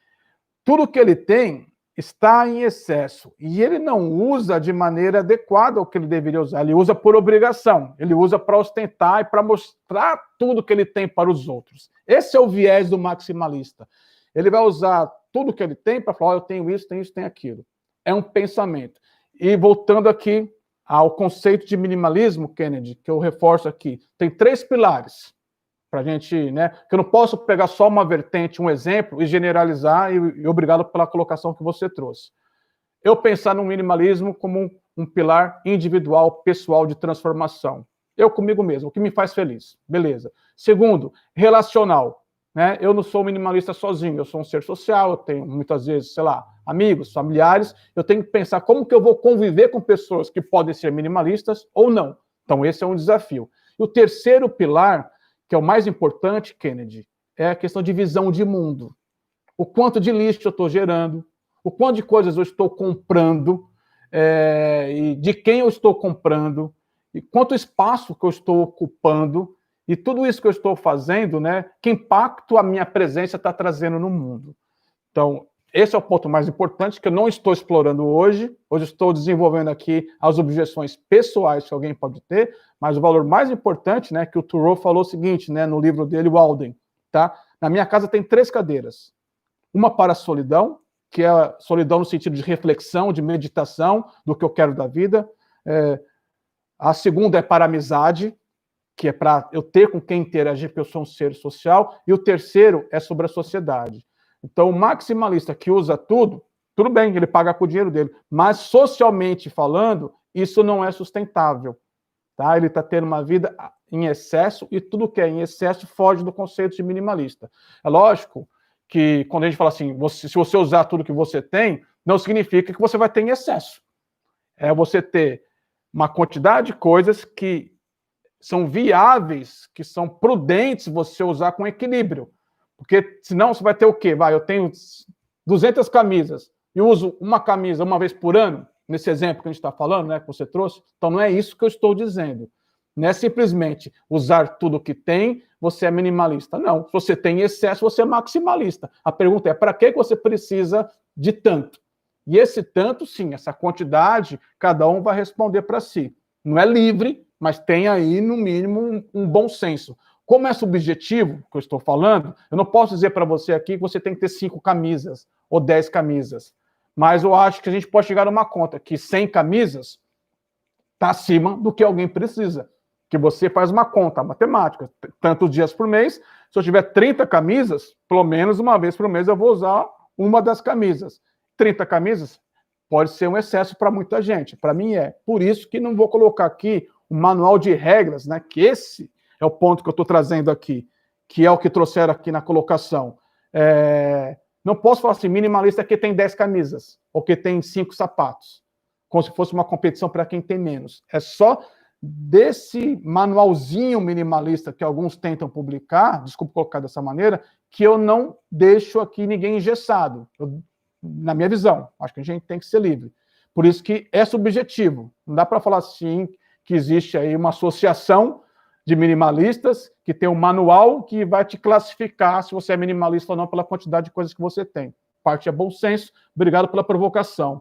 Speaker 1: Tudo que ele tem está em excesso. E ele não usa de maneira adequada o que ele deveria usar. Ele usa por obrigação. Ele usa para ostentar e para mostrar tudo que ele tem para os outros. Esse é o viés do maximalista. Ele vai usar tudo que ele tem para falar, eu tenho isso, tenho aquilo. É um pensamento. E voltando aqui ao conceito de minimalismo, Kennedy, que eu reforço aqui, tem 3 pilares para a gente, né? Que eu não posso pegar só uma vertente, um exemplo, e generalizar, e obrigado pela colocação que você trouxe. Eu pensar no minimalismo como um pilar individual, pessoal de transformação. Eu comigo mesmo, o que me faz feliz. Beleza. Segundo, relacional. Né? Eu não sou minimalista sozinho, eu sou um ser social, eu tenho muitas vezes, sei lá, amigos, familiares, eu tenho que pensar como que eu vou conviver com pessoas que podem ser minimalistas ou não. Então esse é um desafio. E o terceiro pilar, que é o mais importante, Kennedy, é a questão de visão de mundo. O quanto de lixo eu estou gerando, o quanto de coisas eu estou comprando, e de quem eu estou comprando, e quanto espaço que eu estou ocupando, e tudo isso que eu estou fazendo, né, que impacto a minha presença está trazendo no mundo. Então, esse é o ponto mais importante que eu não estou explorando hoje. Hoje estou desenvolvendo aqui as objeções pessoais que alguém pode ter, mas o valor mais importante, né, que o Thoreau falou o seguinte, né, no livro dele, Walden, tá? Na minha casa tem 3 cadeiras. Uma para a solidão, que é a solidão no sentido de reflexão, de meditação, do que eu quero da vida. A segunda é para a amizade, que é para eu ter com quem interagir, porque eu sou um ser social, e o terceiro é sobre a sociedade. Então, o maximalista que usa tudo bem, ele paga com o dinheiro dele, mas socialmente falando, isso não é sustentável. Tá? Ele está tendo uma vida em excesso, e tudo que é em excesso foge do conceito de minimalista. É lógico que quando a gente fala assim, se você usar tudo que você tem, não significa que você vai ter em excesso. É você ter uma quantidade de coisas que são viáveis, que são prudentes você usar com equilíbrio. Porque senão você vai ter o quê? Eu tenho 200 camisas e uso uma camisa uma vez por ano, nesse exemplo que a gente está falando, né, que você trouxe. Então não é isso que eu estou dizendo. Não é simplesmente usar tudo o que tem, você é minimalista. Não, se você tem excesso, você é maximalista. A pergunta é, para que você precisa de tanto? E esse tanto, sim, essa quantidade, cada um vai responder para si. Não é livre, mas tem aí, no mínimo, um bom senso. Como é subjetivo, que eu estou falando, eu não posso dizer para você aqui que você tem que ter 5 camisas ou 10 camisas. Mas eu acho que a gente pode chegar a uma conta que 100 camisas está acima do que alguém precisa. Que você faz uma conta matemática, tantos dias por mês. Se eu tiver 30 camisas, pelo menos uma vez por mês eu vou usar uma das camisas. 30 camisas pode ser um excesso para muita gente. Para mim é. Por isso que não vou colocar aqui um manual de regras, né? Que esse é o ponto que eu estou trazendo aqui, que é o que trouxeram aqui na colocação. Não posso falar assim, minimalista que tem 10 camisas, ou que tem 5 sapatos, como se fosse uma competição para quem tem menos. É só desse manualzinho minimalista que alguns tentam publicar, desculpa colocar dessa maneira, que eu não deixo aqui ninguém engessado, na minha visão. Acho que a gente tem que ser livre. Por isso que é subjetivo. Não dá para falar assim que existe aí uma associação de minimalistas que tem um manual que vai te classificar se você é minimalista ou não pela quantidade de coisas que você tem. Parte é bom senso. Obrigado pela provocação.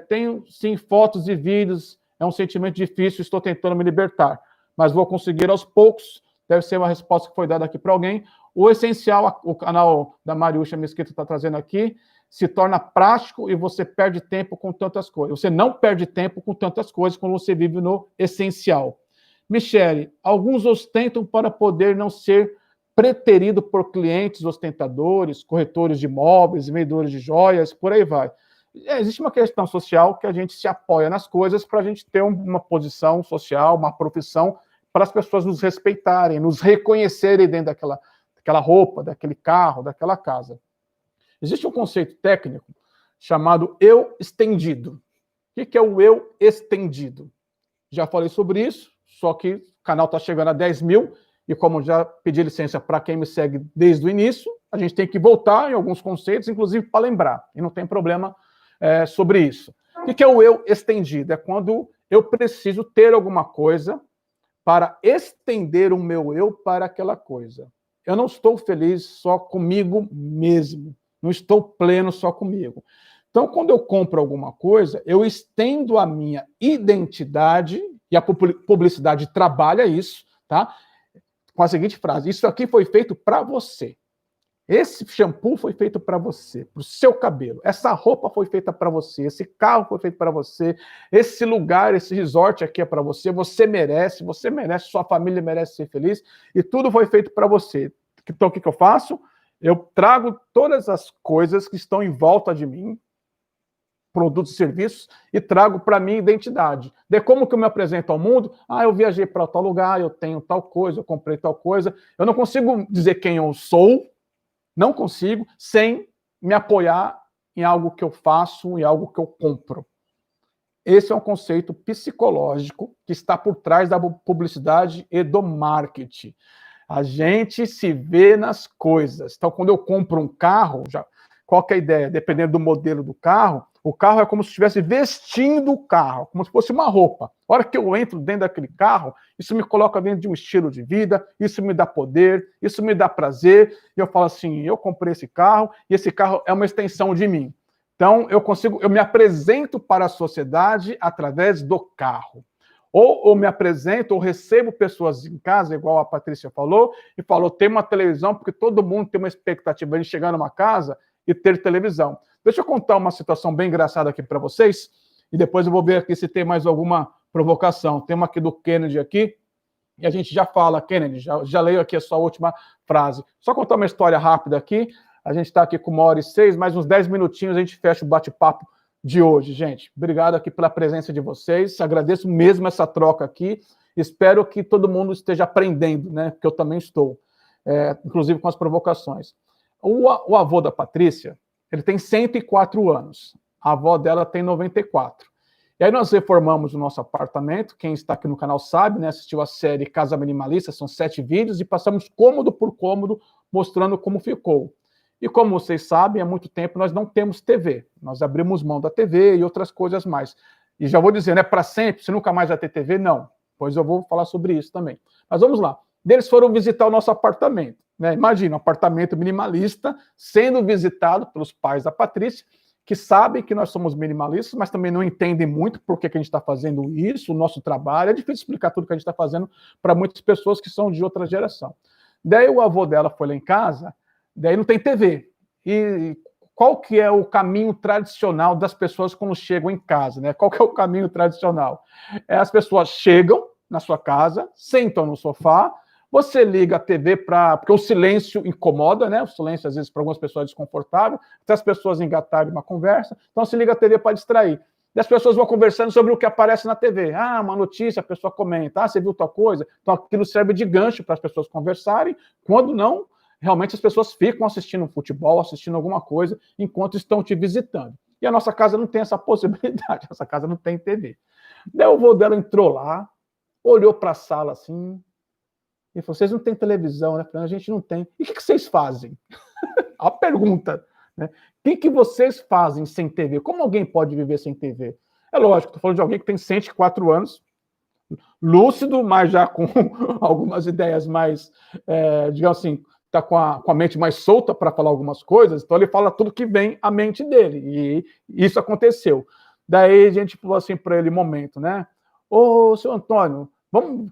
Speaker 1: Tenho, sim, fotos e vídeos. É um sentimento difícil, estou tentando me libertar. Mas vou conseguir aos poucos. Deve ser uma resposta que foi dada aqui para alguém. O essencial, o canal da Mariúcha Mesquita está trazendo aqui, se torna prático e você perde tempo com tantas coisas. Você não perde tempo com tantas coisas quando você vive no essencial. Michele, alguns ostentam para poder não ser preterido por clientes ostentadores, corretores de imóveis, vendedores de joias, por aí vai. Existe uma questão social que a gente se apoia nas coisas para a gente ter uma posição social, uma profissão, para as pessoas nos respeitarem, nos reconhecerem dentro daquela roupa, daquele carro, daquela casa. Existe um conceito técnico chamado eu estendido. O que é o eu estendido? Já falei sobre isso, só que o canal está chegando a 10 mil, e como já pedi licença para quem me segue desde o início, a gente tem que voltar em alguns conceitos, inclusive para lembrar, e não tem problema sobre isso. O que é o eu estendido? É quando eu preciso ter alguma coisa para estender o meu eu para aquela coisa. Eu não estou feliz só comigo mesmo, não estou pleno só comigo. Então, quando eu compro alguma coisa, eu estendo a minha identidade, e a publicidade trabalha isso, tá? Com a seguinte frase: isso aqui foi feito para você. Esse shampoo foi feito para você, para o seu cabelo. Essa roupa foi feita para você. Esse carro foi feito para você. Esse lugar, esse resort aqui é para você. Você merece, sua família merece ser feliz. E tudo foi feito para você. Então, o que eu faço? Eu trago todas as coisas que estão em volta de mim, produtos e serviços, e trago para mim identidade. De como que eu me apresento ao mundo? Eu viajei para tal lugar, eu tenho tal coisa, eu comprei tal coisa. Eu não consigo dizer quem eu sou, não consigo, sem me apoiar em algo que eu faço, em algo que eu compro. Esse é um conceito psicológico que está por trás da publicidade e do marketing. A gente se vê nas coisas. Então, quando eu compro um carro, qual que é a ideia? Dependendo do modelo do carro, o carro é como se estivesse vestindo o carro, como se fosse uma roupa. A hora que eu entro dentro daquele carro, isso me coloca dentro de um estilo de vida, isso me dá poder, isso me dá prazer, e eu falo assim, eu comprei esse carro, e esse carro é uma extensão de mim. Então, eu me apresento para a sociedade através do carro. Ou eu me apresento, ou recebo pessoas em casa, igual a Patrícia falou, e falou, tem uma televisão, porque todo mundo tem uma expectativa de chegar numa casa e ter televisão. Deixa eu contar uma situação bem engraçada aqui para vocês, e depois eu vou ver aqui se tem mais alguma provocação. Tem uma aqui do Kennedy aqui, e a gente já fala, Kennedy, já leio aqui a sua última frase. Só contar uma história rápida aqui, a gente está aqui com 1h06, mais uns 10 minutinhos a gente fecha o bate-papo de hoje, gente. Obrigado aqui pela presença de vocês, agradeço mesmo essa troca aqui, espero que todo mundo esteja aprendendo, né, porque eu também estou, inclusive com as provocações. O avô da Patrícia, ele tem 104 anos, a avó dela tem 94. E aí nós reformamos o nosso apartamento, quem está aqui no canal sabe, né, assistiu a série Casa Minimalista, são 7 vídeos, e passamos cômodo por cômodo, mostrando como ficou. E como vocês sabem, há muito tempo nós não temos TV, nós abrimos mão da TV e outras coisas mais. E já vou dizer, não é para sempre, você nunca mais vai ter TV? Não, pois eu vou falar sobre isso também. Mas vamos lá, eles foram visitar o nosso apartamento. Imagina, um apartamento minimalista sendo visitado pelos pais da Patrícia, que sabem que nós somos minimalistas, mas também não entendem muito por que a gente está fazendo isso, o nosso trabalho. É difícil explicar tudo que a gente está fazendo para muitas pessoas que são de outra geração. Daí o avô dela foi lá em casa, daí não tem TV. E qual que é o caminho tradicional das pessoas quando chegam em casa? Né? Qual que é o caminho tradicional? As pessoas chegam na sua casa, sentam no sofá, você liga a TV porque o silêncio incomoda, né? O silêncio, às vezes, para algumas pessoas é desconfortável, até as pessoas engatarem uma conversa, então se liga a TV para distrair. E as pessoas vão conversando sobre o que aparece na TV. Uma notícia, a pessoa comenta, você viu tal coisa? Então aquilo serve de gancho para as pessoas conversarem, quando não, realmente as pessoas ficam assistindo futebol, assistindo alguma coisa, enquanto estão te visitando. E a nossa casa não tem essa possibilidade, essa casa não tem TV. Daí o avô dela entrou lá, olhou para a sala assim, e falou, vocês não têm televisão, né? A gente não tem. E o que vocês fazem? A pergunta. né? O que vocês fazem sem TV? Como alguém pode viver sem TV? É lógico, estou falando de alguém que tem 104 anos, lúcido, mas já com algumas ideias mais, digamos assim, está com a mente mais solta para falar algumas coisas, então ele fala tudo que vem à mente dele, e isso aconteceu. Daí a gente falou assim para ele, momento, né? Ô, seu Antônio, vamos...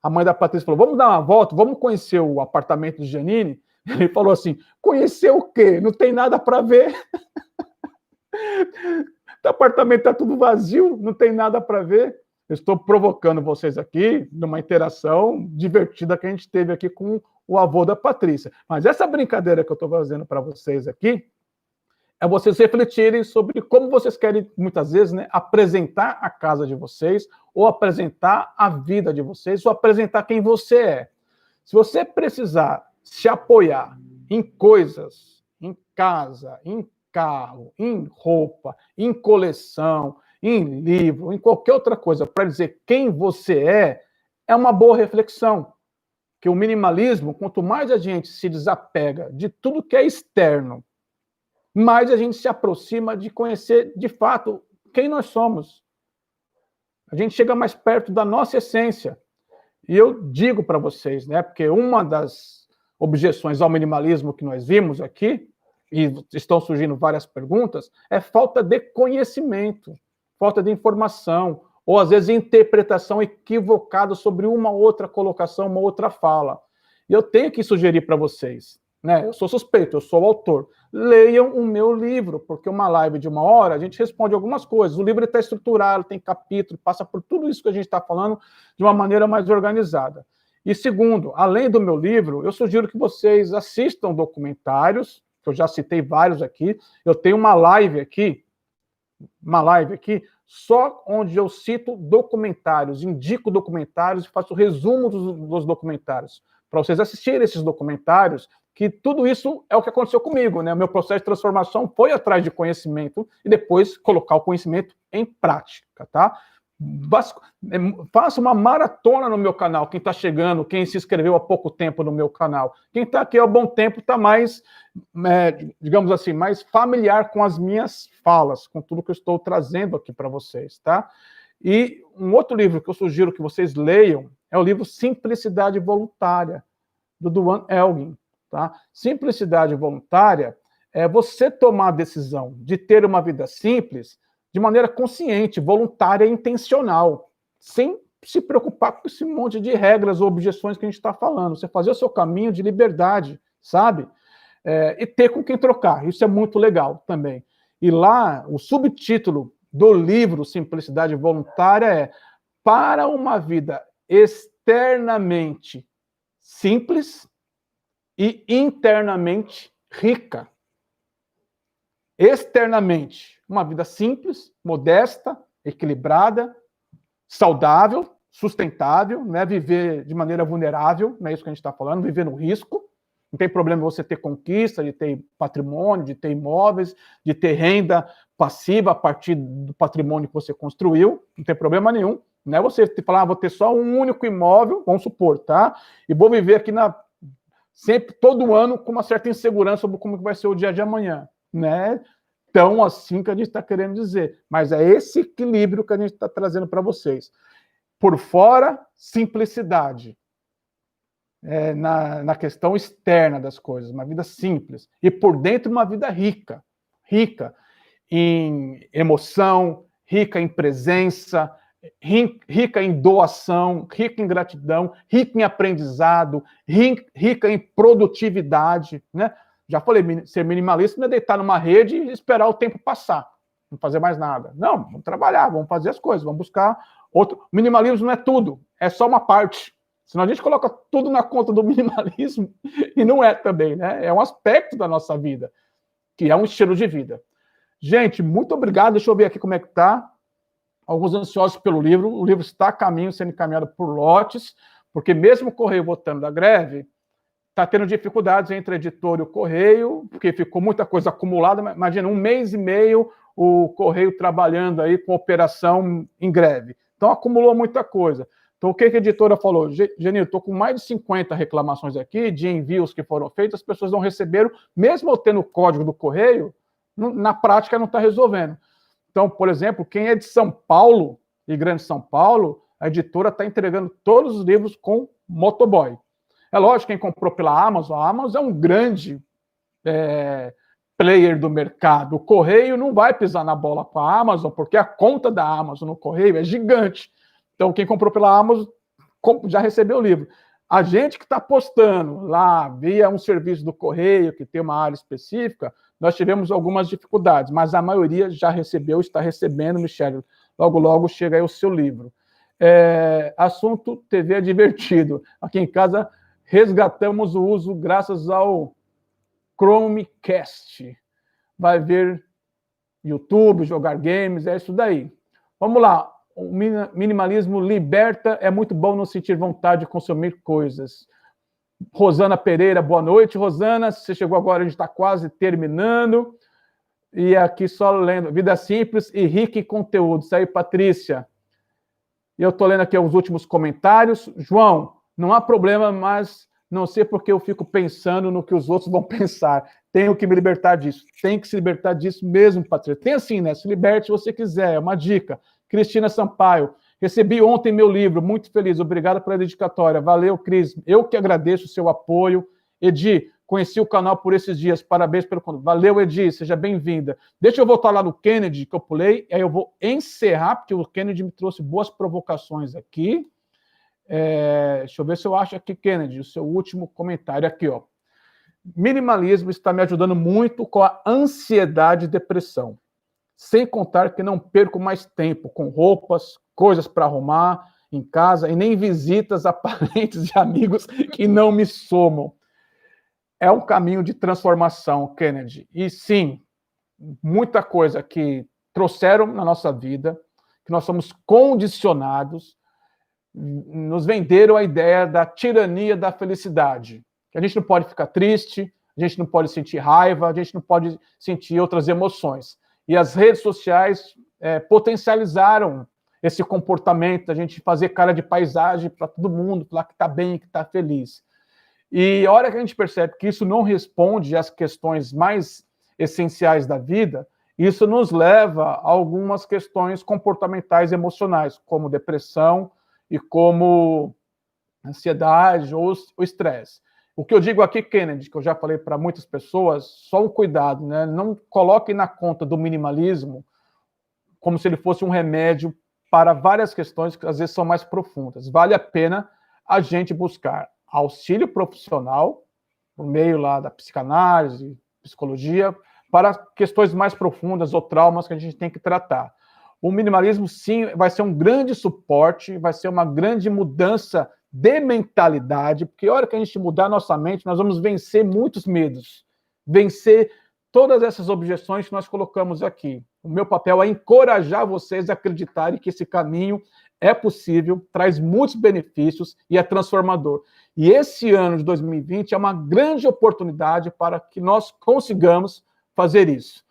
Speaker 1: A mãe da Patrícia falou, vamos dar uma volta, vamos conhecer o apartamento de Janine? Ele falou assim, conhecer o quê? Não tem nada para ver. O apartamento está tudo vazio, não tem nada para ver. Eu estou provocando vocês aqui numa interação divertida que a gente teve aqui com o avô da Patrícia. Mas essa brincadeira que eu estou fazendo para vocês aqui é vocês refletirem sobre como vocês querem, muitas vezes, né, apresentar a casa de vocês, ou apresentar a vida de vocês, ou apresentar quem você é. Se você precisar se apoiar em coisas, em casa, em carro, em roupa, em coleção, em livro, em qualquer outra coisa, para dizer quem você é uma boa reflexão. Que o minimalismo, quanto mais a gente se desapega de tudo que é externo, mais a gente se aproxima de conhecer, de fato, quem nós somos. A gente chega mais perto da nossa essência. E eu digo para vocês, né, porque uma das objeções ao minimalismo que nós vimos aqui, e estão surgindo várias perguntas, é falta de conhecimento, falta de informação, ou às vezes interpretação equivocada sobre uma outra colocação, uma outra fala. E eu tenho que sugerir para vocês, né? Eu sou suspeito, eu sou o autor. Leiam o meu livro, porque uma live de 1 hora, a gente responde algumas coisas. O livro está estruturado, tem capítulo, passa por tudo isso que a gente está falando de uma maneira mais organizada. E segundo, além do meu livro, eu sugiro que vocês assistam documentários, que eu já citei vários aqui. Eu tenho uma live aqui, só onde eu cito documentários, indico documentários e faço resumo dos documentários, para vocês assistirem esses documentários, que tudo isso é o que aconteceu comigo, né? O meu processo de transformação foi atrás de conhecimento e depois colocar o conhecimento em prática, tá? Faça uma maratona no meu canal, quem está chegando, quem se inscreveu há pouco tempo no meu canal. Quem está aqui há bom tempo está mais, digamos assim, mais familiar com as minhas falas, com tudo que eu estou trazendo aqui para vocês, tá? E um outro livro que eu sugiro que vocês leiam é o livro Simplicidade Voluntária, do Duane Elgin, tá? Simplicidade voluntária é você tomar a decisão de ter uma vida simples de maneira consciente, voluntária e intencional, sem se preocupar com esse monte de regras ou objeções que a gente está falando. Você fazer o seu caminho de liberdade, sabe? E ter com quem trocar. Isso é muito legal também. E lá, o subtítulo do livro Simplicidade Voluntária é Para uma vida externamente simples e internamente rica. Externamente, uma vida simples, modesta, equilibrada, saudável, sustentável, né? Viver de maneira vulnerável, não é isso que a gente está falando, viver no risco. Não tem problema você ter conquista, de ter patrimônio, de ter imóveis, de ter renda passiva a partir do patrimônio que você construiu, não tem problema nenhum. Não é você falar, vou ter só um único imóvel, vamos supor, tá? E vou viver aqui sempre, todo ano, com uma certa insegurança sobre como vai ser o dia de amanhã. Né? Então, assim que a gente está querendo dizer. Mas é esse equilíbrio que a gente está trazendo para vocês. Por fora, simplicidade. Na questão externa das coisas, uma vida simples. E por dentro, uma vida rica. Rica em emoção, rica em presença, rica em doação, rica em gratidão, rica em aprendizado, rica em produtividade, né? Já falei, ser minimalista não é deitar numa rede e esperar o tempo passar, não fazer mais nada. Não, vamos trabalhar, vamos fazer as coisas, vamos buscar outro. O minimalismo não é tudo, é só uma parte. Senão a gente coloca tudo na conta do minimalismo e não é também, né? É um aspecto da nossa vida, que é um estilo de vida. Gente, muito obrigado. Deixa eu ver aqui como é que tá. Alguns ansiosos pelo livro. O livro está a caminho, sendo encaminhado por lotes, porque mesmo o Correio voltando da greve, está tendo dificuldades entre a editora e o Correio, porque ficou muita coisa acumulada. Imagina, 1 mês e meio o Correio trabalhando aí com operação em greve. Então, acumulou muita coisa. Então, o que a editora falou? Genil, estou com mais de 50 reclamações aqui de envios que foram feitos, as pessoas não receberam, mesmo eu tendo o código do correio, na prática não está resolvendo. Então, por exemplo, quem é de São Paulo, de Grande São Paulo, a editora está entregando todos os livros com motoboy. É lógico, quem comprou pela Amazon, a Amazon é um grande player do mercado. O correio não vai pisar na bola com a Amazon, porque a conta da Amazon no correio é gigante. Então, quem comprou pela Amazon já recebeu o livro. A gente que está postando lá via um serviço do correio, que tem uma área específica, nós tivemos algumas dificuldades, mas a maioria já recebeu, está recebendo, Michele. Logo, logo chega aí o seu livro. Assunto TV é divertido. Aqui em casa, resgatamos o uso graças ao Chromecast. Vai ver YouTube, jogar games, é isso daí. Vamos lá. O minimalismo liberta, é muito bom não sentir vontade de consumir coisas. Rosana Pereira, boa noite. Rosana, você chegou agora, a gente está quase terminando. E aqui só lendo, vida simples e rica em conteúdo. Isso aí, Patrícia. E eu estou lendo aqui os últimos comentários. João, não há problema, mas não sei porque eu fico pensando no que os outros vão pensar. Tenho que me libertar disso. Tem que se libertar disso mesmo, Patrícia. Tem assim, né? Se liberte se você quiser, é uma dica. Cristina Sampaio, recebi ontem meu livro, muito feliz, obrigado pela dedicatória. Valeu, Cris. Eu que agradeço o seu apoio. Edi, conheci o canal por esses dias, parabéns pelo conteúdo. Valeu, Edi, seja bem-vinda. Deixa eu voltar lá no Kennedy, que eu pulei, aí eu vou encerrar, porque o Kennedy me trouxe boas provocações aqui. Deixa eu ver se eu acho aqui, Kennedy, o seu último comentário aqui, ó. Minimalismo está me ajudando muito com a ansiedade e depressão. Sem contar que não perco mais tempo com roupas, coisas para arrumar em casa e nem visitas a parentes e amigos que não me somam. É um caminho de transformação, Kennedy. E sim, muita coisa que trouxeram na nossa vida, que nós somos condicionados, nos venderam a ideia da tirania da felicidade. Que a gente não pode ficar triste, a gente não pode sentir raiva, a gente não pode sentir outras emoções. E as redes sociais potencializaram esse comportamento, a gente fazer cara de paisagem para todo mundo, falar que está bem, que está feliz. E a hora que a gente percebe que isso não responde às questões mais essenciais da vida, isso nos leva a algumas questões comportamentais e emocionais, como depressão e como ansiedade ou estresse. O que eu digo aqui, Kennedy, que eu já falei para muitas pessoas, só um cuidado, né? Não coloque na conta do minimalismo como se ele fosse um remédio para várias questões que às vezes são mais profundas. Vale a pena a gente buscar auxílio profissional, por meio lá da psicanálise, psicologia, para questões mais profundas ou traumas que a gente tem que tratar. O minimalismo, sim, vai ser um grande suporte, vai ser uma grande mudança de mentalidade, porque a hora que a gente mudar nossa mente, nós vamos vencer muitos medos, vencer todas essas objeções que nós colocamos aqui. O meu papel é encorajar vocês a acreditarem que esse caminho é possível, traz muitos benefícios e é transformador. E esse ano de 2020 é uma grande oportunidade para que nós consigamos fazer isso.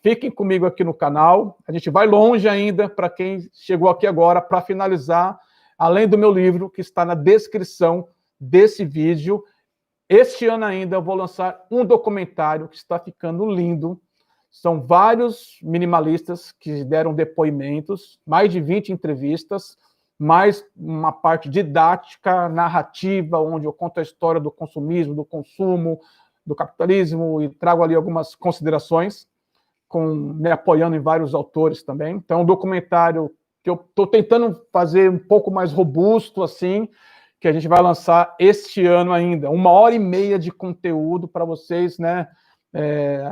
Speaker 1: Fiquem comigo aqui no canal, a gente vai longe ainda para quem chegou aqui agora, para finalizar, além do meu livro, que está na descrição desse vídeo. Este ano ainda eu vou lançar um documentário que está ficando lindo. São vários minimalistas que deram depoimentos, mais de 20 entrevistas, mais uma parte didática, narrativa, onde eu conto a história do consumismo, do consumo, do capitalismo e trago ali algumas considerações, me apoiando em vários autores também. Então, é um documentário que eu estou tentando fazer um pouco mais robusto, assim, que a gente vai lançar este ano ainda. 1h30 de conteúdo para vocês, né,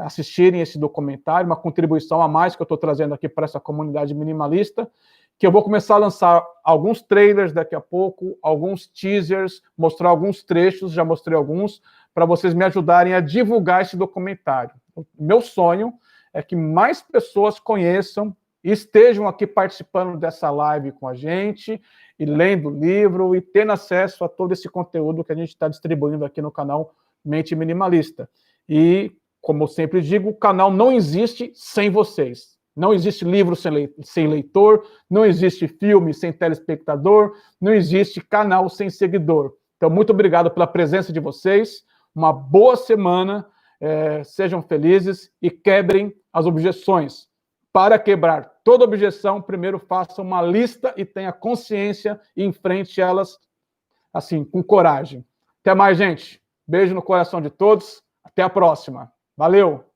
Speaker 1: assistirem esse documentário, uma contribuição a mais que eu estou trazendo aqui para essa comunidade minimalista, que eu vou começar a lançar alguns trailers daqui a pouco, alguns teasers, mostrar alguns trechos, já mostrei alguns, para vocês me ajudarem a divulgar esse documentário. O meu sonho é que mais pessoas conheçam e estejam aqui participando dessa live com a gente, e lendo o livro, e tendo acesso a todo esse conteúdo que a gente está distribuindo aqui no canal Mente Minimalista. E, como eu sempre digo, o canal não existe sem vocês. Não existe livro sem leitor, não existe filme sem telespectador, não existe canal sem seguidor. Então, muito obrigado pela presença de vocês, uma boa semana, sejam felizes e quebrem as objeções. Para quebrar toda objeção, primeiro faça uma lista e tenha consciência e enfrente elas assim, com coragem. Até mais, gente. Beijo no coração de todos. Até a próxima. Valeu!